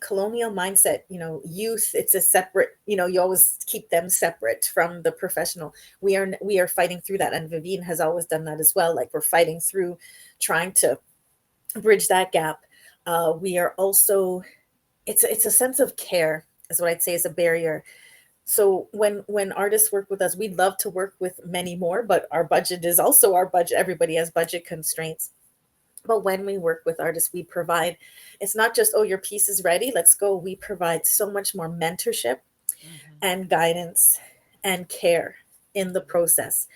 colonial mindset, youth, it's a separate, you always keep them separate from the professional. We are fighting through that, and Vivine has always done that as well. Like, we're fighting through trying to bridge that gap. We are also, it's a sense of care, is what I'd say is a barrier. So when artists work with us, we'd love to work with many more, but our budget is also our budget. Everybody has budget constraints. But when we work with artists, we provide, it's not just, oh, your piece is ready, let's go. We provide so much more mentorship Hmm. and guidance and care in the process.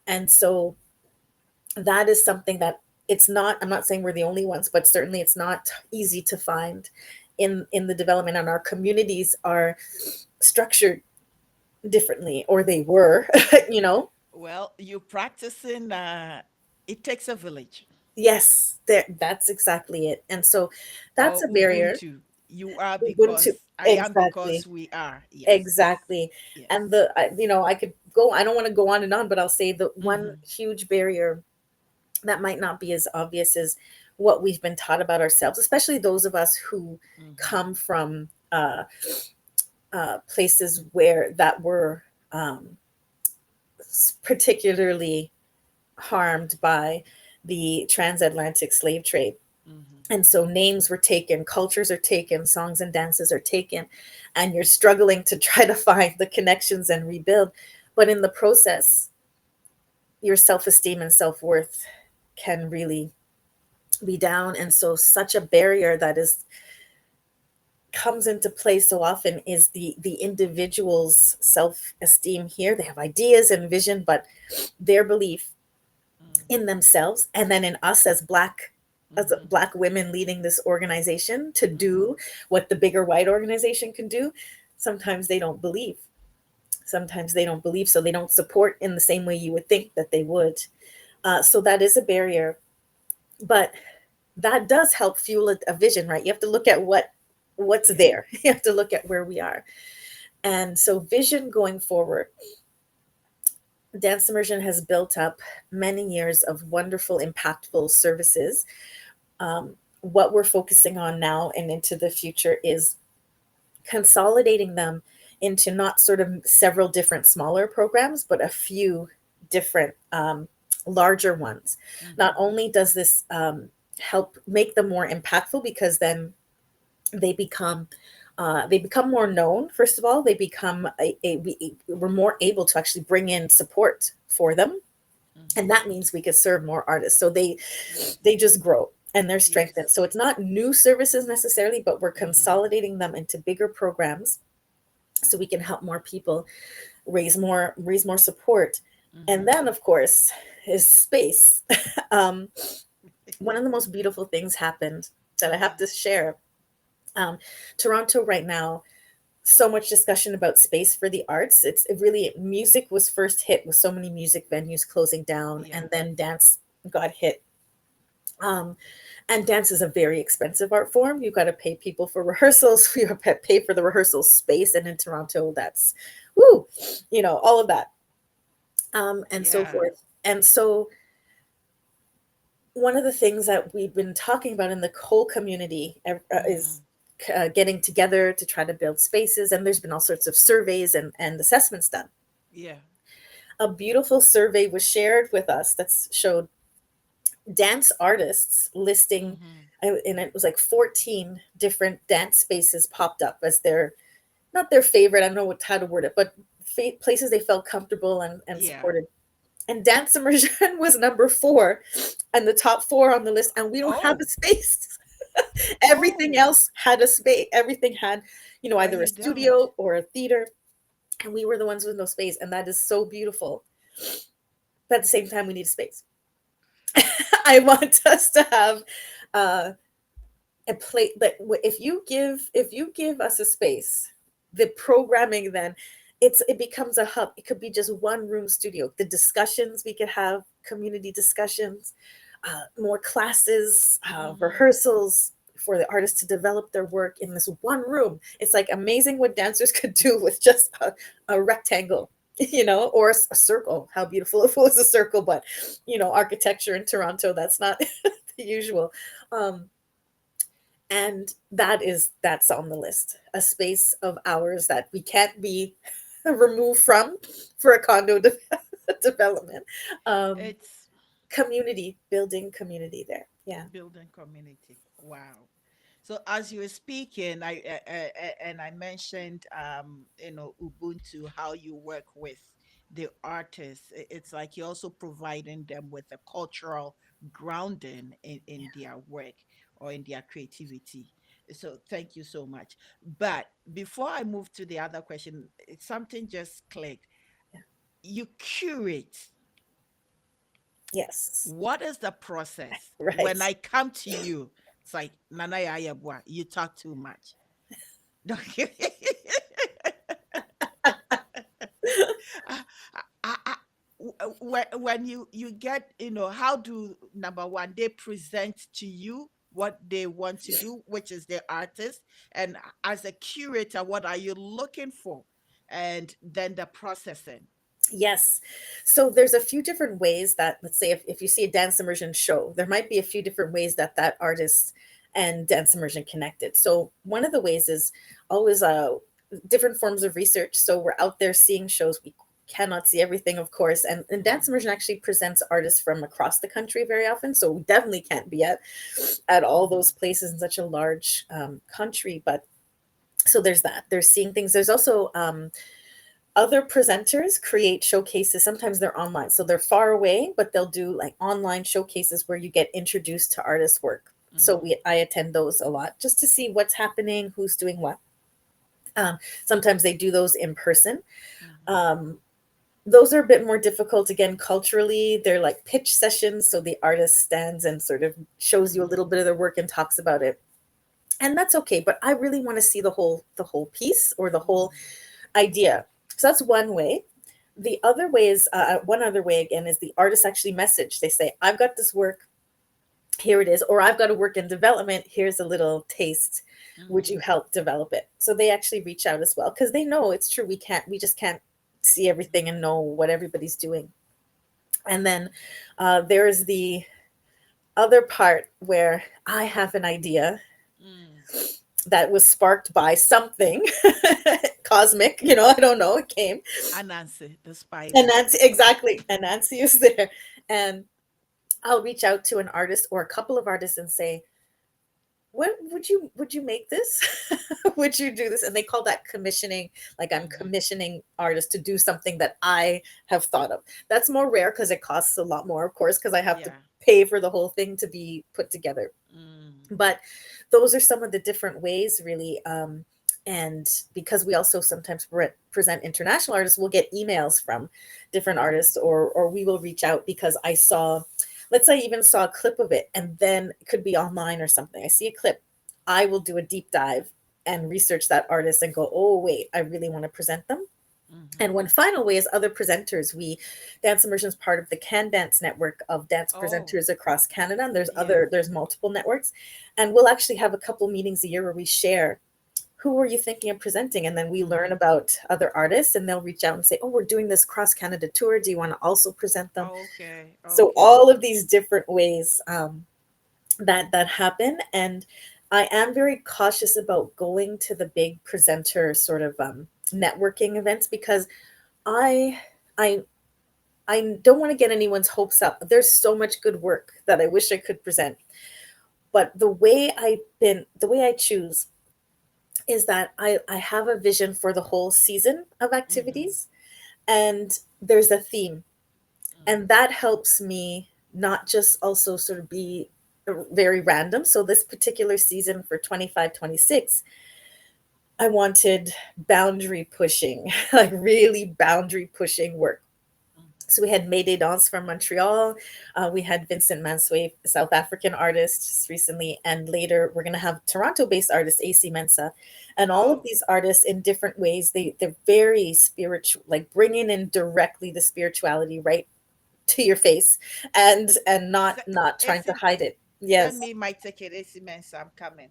And so that is something that, it's not, I'm not saying we're the only ones, but certainly it's not easy to find in the development, and our communities are structured differently, or they were, you know. Well, you practicing, it takes a village, Yes, there, that's exactly it. And so that's or a barrier. Ubuntu. You are Ubuntu, because I am exactly, because we are. Yes. exactly. Yes. And I could go, I don't want to go on and on, but I'll say the one Hmm. huge barrier that might not be as obvious as what we've been taught about ourselves, especially those of us who Hmm. come from places where that were particularly harmed by the transatlantic slave trade. Hmm. And so names were taken, cultures are taken, songs and dances are taken, and you're struggling to try to find the connections and rebuild. But in the process, your self esteem and self worth can really be down. And so, such a barrier that is comes into play so often is the individual's self esteem here. They have ideas and vision, but their belief in themselves, and then in us as Hmm. black women leading this organization to Hmm. do what the bigger white organization can do, sometimes they don't believe. Sometimes they don't believe, so they don't support in the same way you would think that they would. So that is a barrier, but that does help fuel a vision, right? You have to look at what's Yeah. there. You have to look at where we are. And so, vision going forward, Dance Immersion has built up many years of wonderful, impactful services. What we're focusing on now and into the future is consolidating them into not sort of several different smaller programs, but a few different larger ones. Not Mm-hmm. only does this help make them more impactful, because then they become they become more known. First of all, they become we're more able to actually bring in support for them, and Mm-hmm. that means we could serve more artists. So Yes. they just grow and they're Yes. strengthened. So it's not new services necessarily, but we're Mm-hmm. consolidating them into bigger programs so we can help more people, raise more support. And Mm-hmm. then of course is space. um, One of the most beautiful things happened that I Yeah. have to share. um, Toronto right now, so much discussion about space for the arts. It really, music was first hit with so many music venues closing down, Yeah. and then dance got hit. um, and dance is a very expensive art form. You got to pay people for rehearsals. You got to pay for the rehearsal space, and in Toronto, that's woo, all of that, and so Yeah. forth. And so, one of the things that we've been talking about in the whole community Mm-hmm. is getting together to try to build spaces. And there's been all sorts of surveys and assessments done. Yeah. A beautiful survey was shared with us that showed dance artists listing, Mm-hmm. and it was like 14 different dance spaces popped up as their, not their favorite, I don't know how to word it, but places they felt comfortable and Yeah. supported. And dance immersion was number 4 and the top 4 on the list, and we don't have Oh. a space. Everything Oh. else had a space. Everything had, And either a you don't. studio or a theater, and we were the ones with no space, and that is so beautiful. But at the same time, we need a space. I want us to have uh, a plate that, if you give us a space, the programming then, it becomes a hub. It could be just one room studio. The discussions we could have, community discussions, more classes, Mm-hmm. rehearsals for the artists to develop their work in this one room. It's like amazing what dancers could do with just a rectangle, or a circle. How beautiful if it was a circle, but architecture in Toronto, that's not the usual. Um, and that's on the list. A space of ours that we can't be removed from for a condo development. Um, It's Community, building community there. Yeah. building community. Wow. So as you were speaking, and I mentioned, Ubuntu, how you work with the artists. It's like you're also providing them with a cultural grounding in their work or in their creativity. So thank you so much. But before I move to the other question, something just clicked. Yeah. You curate. Yes. What is the process Right. when I come to you? It's like Nana Yayabwa, you talk too much. Okay. I- when you get, how do, number one, they present to you what they want to do, which is the artist, and as a curator, what are you looking for, and then the processing. Yes. So there's a few different ways that, let's say, if you see a dance immersion show, there might be a few different ways that artist and dance immersion connected. So one of the ways is always different forms of research. So we're out there seeing shows. We cannot see everything, of course. And dance Mm-hmm. immersion actually presents artists from across the country very often. So we definitely can't be at all Mm-hmm. those places in such a large country. But so there's that. There's seeing things. There's also other presenters create showcases. Sometimes they're online, so they're far away, but they'll do like online showcases where you get introduced to artists' work. So Mm-hmm. I attend those a lot just to see what's happening, who's doing what. Um, Sometimes they do those in person. Mm-hmm. Um, those are a bit more difficult again culturally. They're like pitch sessions, so the artist stands and sort of shows you a Mm-hmm. little bit of their work and talks about it, and that's okay. But I really want to see the whole piece or the whole Mm-hmm. idea. So that's one way. The other way is one other way again is the artist actually message. They say, I've got this work. here it is, or I've got to work in development, here's a little taste, would you Mm-hmm. help develop it? So they actually reach out as well because they know it's true, we just can't see everything and know what everybody's doing. And then there is the other part where I have an idea Mm. that was sparked by something cosmic, I don't know, it came. And Nancy, the And spider. Nancy, exactly, and Nancy is there. And I'll reach out to an artist or a couple of artists and say, what would you make this? Would you do this? And they call that commissioning. Like, I'm Mm-hmm. commissioning artists to do something that I have thought of. That's more rare because it costs a lot more, of course, because I have to Yeah. pay for the whole thing to be put together. Mm. But those are some of the different ways, really. And because we also sometimes present international artists, we'll get emails from different Mm-hmm. artists, or we will reach out because I saw, let's say I even saw a clip of it, and then it could be online or something. I see a clip, I will do a deep dive and research that artist and go, oh wait, I really want to present them. Mm-hmm. And one final way is other presenters. Dance Immersion is part of the Can Dance network of dance Oh, presenters across Canada. And yes. there's multiple networks. And we'll actually have a couple meetings a year where we share, who were you thinking of presenting? And then we learn Mm-hmm. about other artists, and they'll reach out and say, oh, we're doing this cross Canada tour. Do you want to also present them? Okay. So Okay. all of these different ways that happen. And I am very cautious about going to the big presenter sort of networking events because I I I don't want to get anyone's hopes up. There's so much good work that I wish I could present. But the way I choose is that I have a vision for the whole season of Mm-hmm. activities, and there's a theme. And Mm. that helps me not just also sort of be very random. So this particular season for 25-26, I wanted boundary pushing, like really boundary pushing work. Mm-hmm. So we had Mayday Dance from Montreal. We had Vincent Mansway, South African artist, just recently. And later we're going to have Toronto-based artist AC Mensa. And all of Oh, these artists in different ways, they're very spiritual, like bringing in directly the spirituality right to your face, and not se- trying to AC, hide it. send Yes. me my ticket. AC Mensa, I'm coming.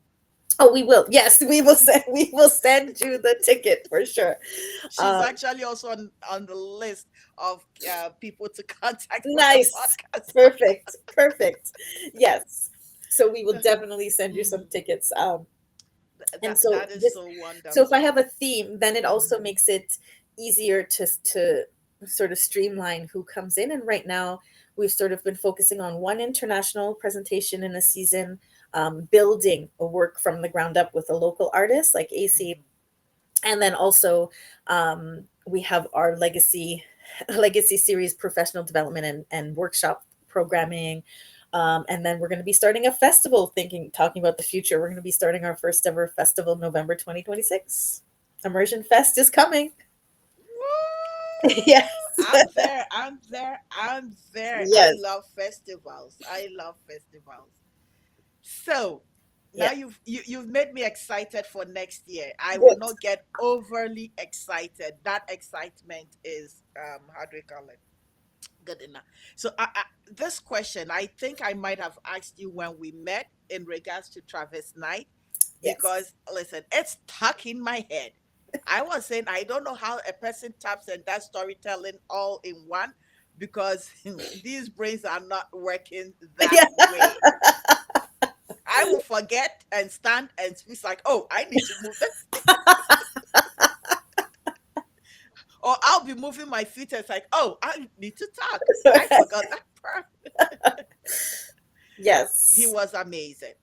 Oh, we will. Yes, we will send you the ticket for sure. She's Um, actually also on the list of people to contact for the nice. podcast. Perfect. Perfect. Yes. So we will definitely send you some Mm, tickets. And so that is this, so so if I wonderful. have a theme, then it also Hmm. makes it easier to sort of streamline who comes in. And right now we've sort of been focusing on one international presentation in a season, building a work from the ground up with a local artist like AC. Hmm. And then also we have our legacy series, professional development and workshop programming. And then we're going to be starting a festival, talking about the future. We're going to be starting our first ever festival November 2026. Immersion Fest is coming. Yes. Woo! I'm there. I'm there. I'm there. I Yes. love festivals. I love festivals. So now Yeah. you've made me excited for next year. I will Good. not get overly excited. That excitement is how do we call it? Good enough. So this question, I think I might have asked you when we met in regards to Travis Knight, Yes. because listen, it's stuck in my head. I was saying I don't know how a person taps and does storytelling all in one, because these brains are not working that Yeah. way. I will forget and stand and it's like, oh, I need to move this. Or I'll be moving my feet and it's like, oh, I need to talk. I forgot that part. But he Yes. was amazing.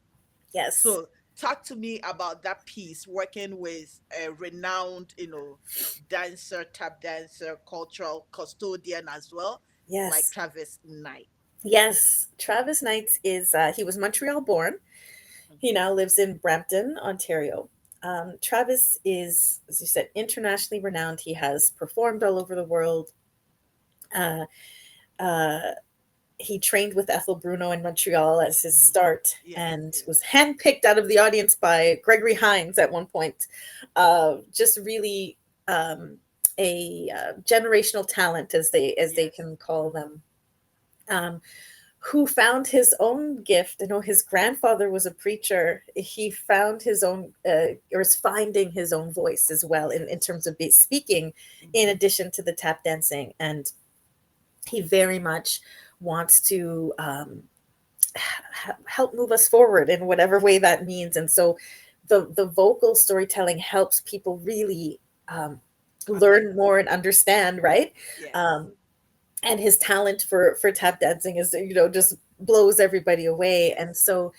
Yes. So talk to me about that piece, working with a renowned, dancer, tap dancer, cultural custodian as well, like Yes. Travis Knight. Yes. Travis Knight is he was Montreal born. He Mhm. now lives in Brampton, Ontario. Travis is, as you said, internationally renowned. He has performed all over the world. Uh, uh, he trained with Ethel Bruno in Montreal as his Mhm. start, Yes, and yes. was handpicked out of the audience by Gregory Hines at one point. Just really a generational talent, as they Yes. can call Mhm. them. Um, who found his own gift. You know, his grandfather was a preacher. He found his own, or is finding his own voice as well in Yes. terms of speaking, in Mm-hmm. addition to the tap dancing. And he very much wants to help move us forward in whatever way that means. And so the vocal storytelling helps people really Connect. learn more and understand, right? Yes. Um, and his talent for tap dancing is, you know, just blows everybody away. Yes. And so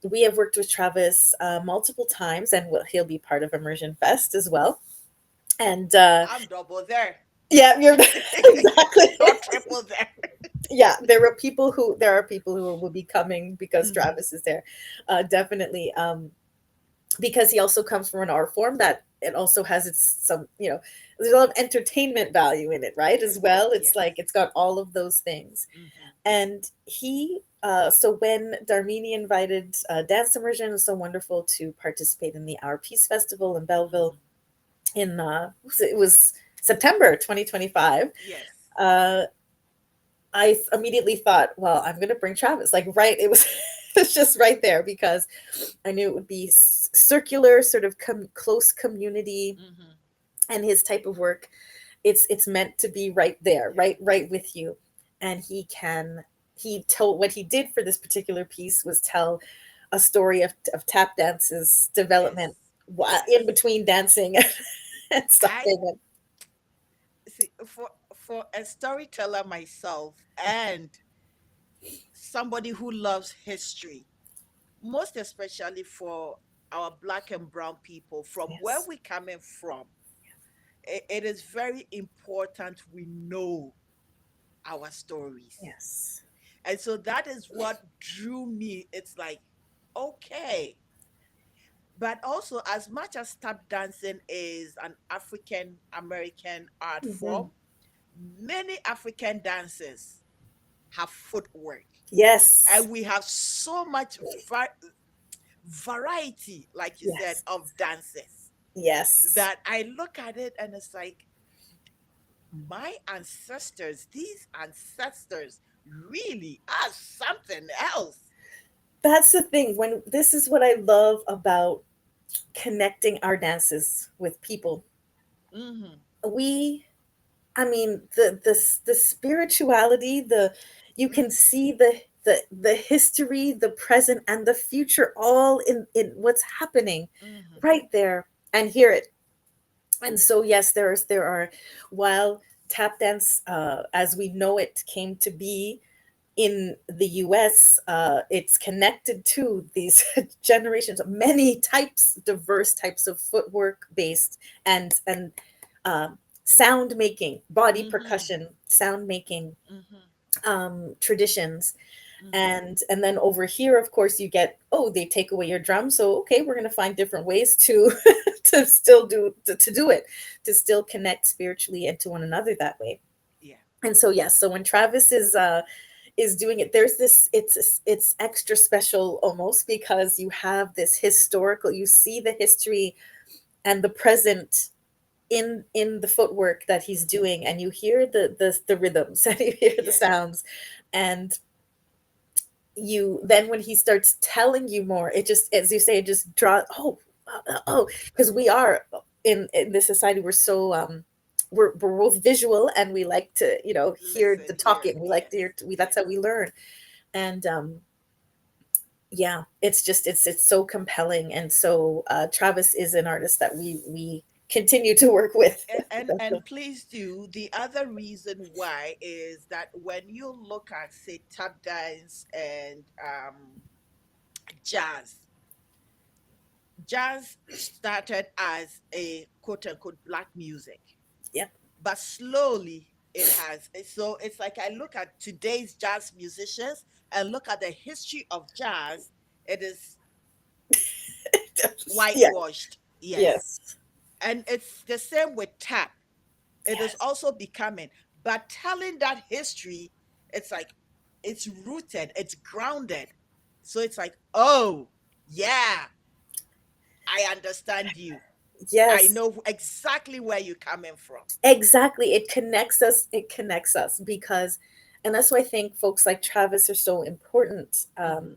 we have worked with Travis multiple times, and he'll be part of Immersion Fest as well. And I'm double there. yeah, you're exactly. Or triple there. Yeah, there are people who will be coming because Mm-hmm. Travis is there, definitely. Because he also comes from an art form that it also has its some, you know, there's a lot of entertainment value in it, right? As Yes. well, it's Yes. like it's got all of those things. Mm-hmm. And he so when Darmini invited Dance Immersion, it was so wonderful to participate in the Our Peace Festival in Belleville Mm-hmm. in it was September 2025. Yes. uh I immediately thought, well, I'm gonna bring Travis. Like, right, it was it's just right there, because I knew it would be circular, sort of close community, Mm-hmm. and his type of work. It's meant to be right there, Yeah. right with you. And he told what he did for this particular piece was tell a story of tap dance's Yes. development in Yes. between dancing and stuff. I see, for a storyteller myself and somebody who loves history, most especially for our black and brown people, from where Yes, we coming from, it is very important we know our stories. yes. And so that is what drew me. It's like, okay. But also, as much as tap dancing is an African American art Hmm. form, many African dances have footwork. Yes, And we have so much variety, like you said, yes, of dances yes. that I look at it and it's like, my ancestors, these ancestors really are something else. That's the thing. When this is what I love about connecting our dances with people. Mm-hmm. We, I mean, the spirituality, the you can Mm-hmm. see the history, the present, and the future all in what's happening Mm-hmm. right there, and hear it. And so yes, there are, while tap dance as we know it came to be in the US, it's connected to these generations of many types, diverse types of footwork based and sound making, body Mm-hmm. percussion, sound making Mm-hmm. traditions. Mm-hmm. And then over here, of course, you get, oh, they take away your drum, so okay, we're going to find different ways to to still to do it, to still connect spiritually and to one another that way. Yeah. And so yes, so when Travis is doing it, there's this, it's extra special almost, because you have this historical, you see the history and the present in the footwork that he's Mm-hmm. doing, and you hear the rhythms and you hear the Yes. sounds. And you then, when he starts telling you more, it just, as you say, it just draw, oh, because we are in this society, we're so we're both visual, and we like to, you know, hear the Listen here. talking, we like to Yes. hear, that's Yes. how we learn. And yeah, it's just, it's so compelling. And so Travis is an artist that we continue to work with. And please do. The other reason why is that when you look at, say, tap dance and jazz, jazz started as a quote unquote black music, Yeah. but slowly it has. So it's like I look at today's jazz musicians and look at the history of jazz, it is Yeah. whitewashed. Yes. Yes. And it's the same with tap. It is Yes. also becoming, but telling that history, it's like it's rooted, it's grounded. So it's like, oh, yeah, I understand you. I Yes. know exactly where you're coming from. Exactly. It connects us. It connects us because And that's why I think folks like Travis are so important. Mm-hmm.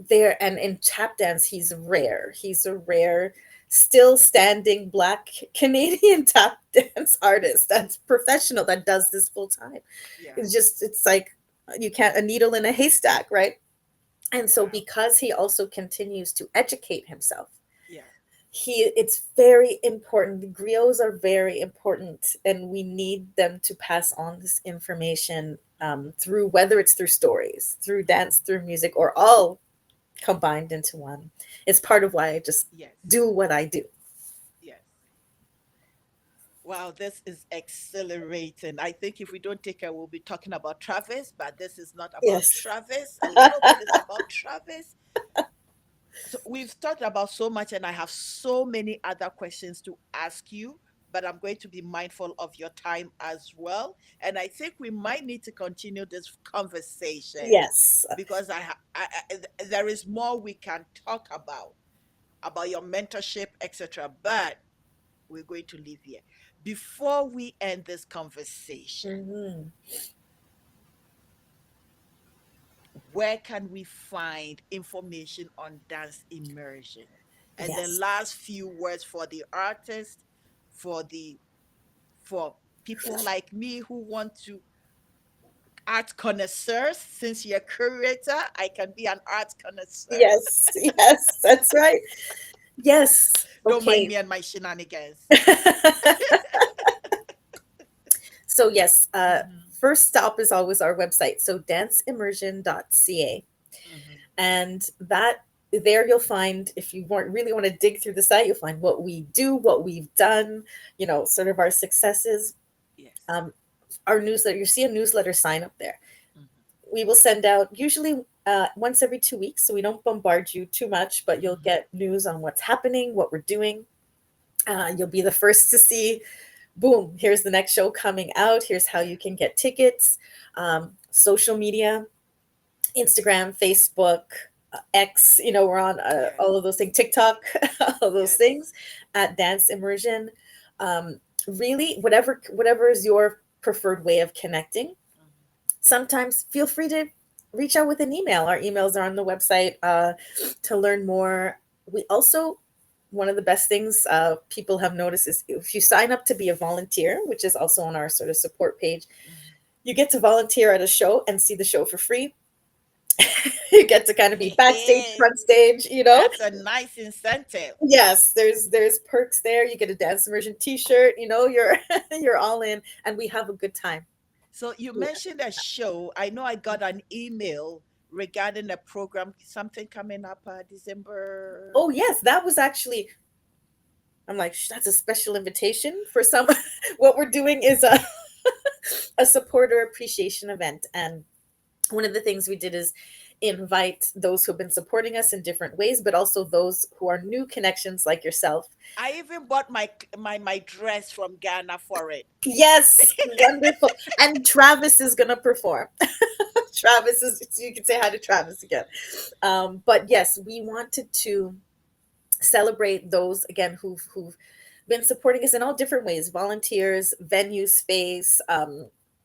There and in tap dance, he's rare. He's a rare, still standing Black Canadian tap dance artist that's professional, that does this full time. Yeah. It's like you can't, a needle in a haystack, right? And so Wow. because he also continues to educate himself, Yeah. it's very important. The griots are very important, and we need them to pass on this information, through, whether it's through stories, through dance, Mm-hmm. through music, or all combined into one. It's part of why I just Yes. do what I do. Yes. Wow, this is exhilarating. I think if we don't take care, we'll be talking about Travis, but this is not about Yes. Travis. A little bit is about Travis. So we've talked about so much, and I have so many other questions to ask you, but I'm going to be mindful of your time as well. And I think we might need to continue this conversation Yes. because there is more we can talk about your mentorship, etc. But we're going to leave here. Before we end this conversation, Hmm. where can we find information on dance immersion? And then Yes. last few words for the artist, for the for people like me who want to art connoisseurs. Since you're a curator, I can be an art connoisseur. Yes. Yes. That's right. Yes. Don't mind Okay. me and my shenanigans. So yes, Mm-hmm, first stop is always our website. So danceimmersion.ca. mm-hmm, And that, there you'll find, if you really want to dig through the site, you'll find what we do, what we've done, sort of our successes. yes. Um, our newsletter, you see a newsletter sign up there. Mm-hmm, We will send out usually once every 2 weeks, so we don't bombard you too much, but you'll mm-hmm, get news on what's happening, what we're doing. You'll be the first to see, boom, here's the next show coming out. Here's how yeah, you can get tickets. Social media, Instagram, Facebook, X, we're on yes, all of those things, TikTok, all those yes. things at Dance Immersion. Um, Really, whatever is your preferred way of connecting. Mm-hmm, Sometimes feel free to reach out with an email. Our emails are on the website, to learn more. We also, one of the best things people have noticed is if you sign up to be a volunteer, which is also on our sort of support page, mm-hmm. you get to volunteer at a show and see the show for free. You get to kind of be backstage, front stage. That's a nice incentive. Yes, there's perks there. You get a Dance Immersion t-shirt, you're you're all in, and we have a good time. So you Yeah. mentioned a show. I know I got an email regarding a program, something coming up December. Oh yes, that was actually, I'm like, that's a special invitation for some. What we're doing is a supporter appreciation event. And one of the things we did is invite those who have been supporting us in different ways, but also those who are new connections like yourself. I even bought my dress from Ghana for it. Yes, wonderful. And Travis is going to perform. Travis is, you can say hi to Travis again. But yes, we wanted to celebrate those again who've been supporting us in all different ways, volunteers, venue space,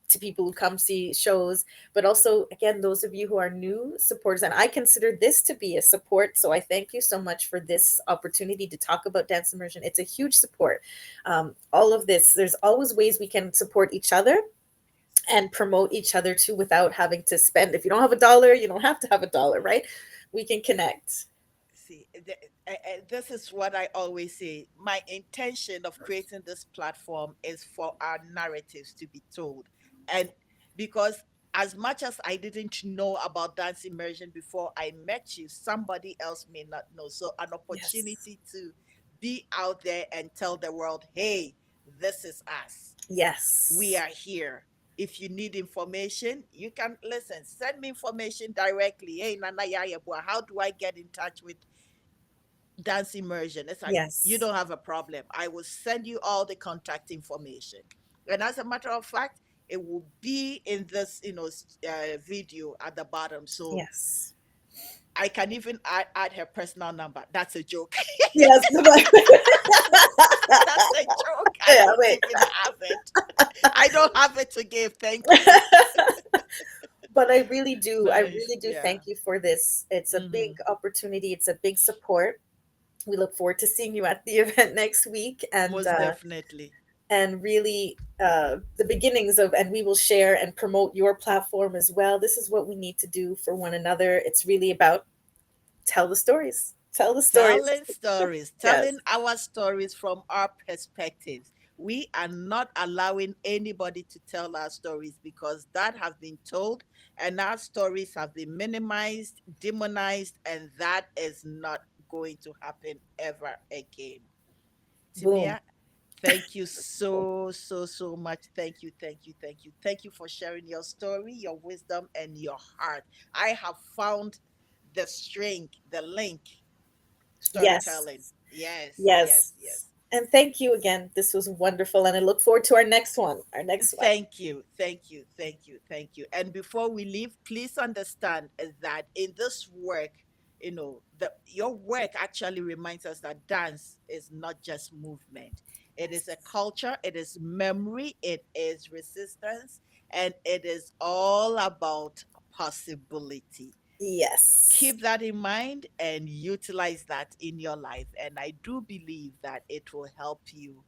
to people who come see shows, but also again those of you who are new supporters. And I consider this to be a support, so I thank you so much for this opportunity to talk about Dance Immersion. It's a huge support. All of this, there's always ways we can support each other and promote each other too, without having to spend. If you don't have a dollar, you don't have to have a dollar, right? We can connect. See, this is what I always say. My intention of creating this platform is for our narratives to be told. And because as much as I didn't know about dance immersion before I met you, somebody else may not know. So, an Yes. opportunity to be out there and tell the world, hey, this is us. We Yes. are here. If you need information, you can listen. Send me information directly. Hey, Nana Yayabua, how do I get in touch with dance immersion? It's like, you Yes. don't have a problem. I will send you all the contact information. And as a matter of fact, it will be in this, video at the bottom. So Yes. I can even add her personal number. That's a joke. Yes. That's a joke. I Yeah, don't wait. even have it. I don't have it to give. Thank you. But I Nice. really do Yeah. thank you for this. It's a big Hmm. opportunity. It's a big support. We look forward to seeing you at the event next week, Most definitely. and really the beginnings of, and we will share and promote your platform as well. This is what we need to do for one another. It's really about tell the stories. Tell the stories. Telling stories, Yes. telling our stories from our perspectives. We are not allowing anybody to tell our stories because that have been told and our stories have been minimized, demonized, and that is not going to happen ever again. Boom. Timea, thank you so much. Thank you, thank you, thank you. Thank you for sharing your story, your wisdom, and your heart. I have found the string, the link, Yes. storytelling. Yes, yes, Yes. yes. And thank you again. This was wonderful. And I look forward to our next one. Our next one. Thank you, thank you, thank you, thank you. And before we leave, please understand that in this work, your work actually reminds us that dance is not just movement. It is Yes. a culture, it is memory, it is resistance, and it is all about possibility. Yes. Keep that in mind and utilize that in your life. And I do believe that it will help you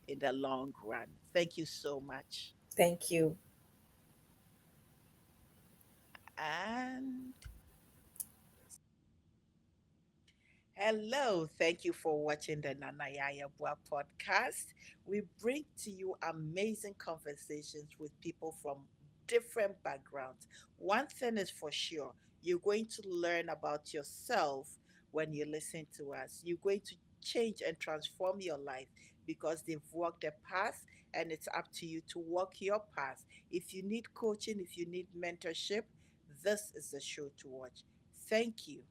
in the long run. Thank you so much. Thank you. And hello, thank you for watching the Nana Yayabwa podcast. We bring to you amazing conversations with people from different backgrounds. One thing is for sure, you're going to learn about yourself when you listen to us. You're going to change and transform your life because they've walked a path and it's up to you to walk your path. If you need coaching, if you need mentorship, this is the show to watch. Thank you.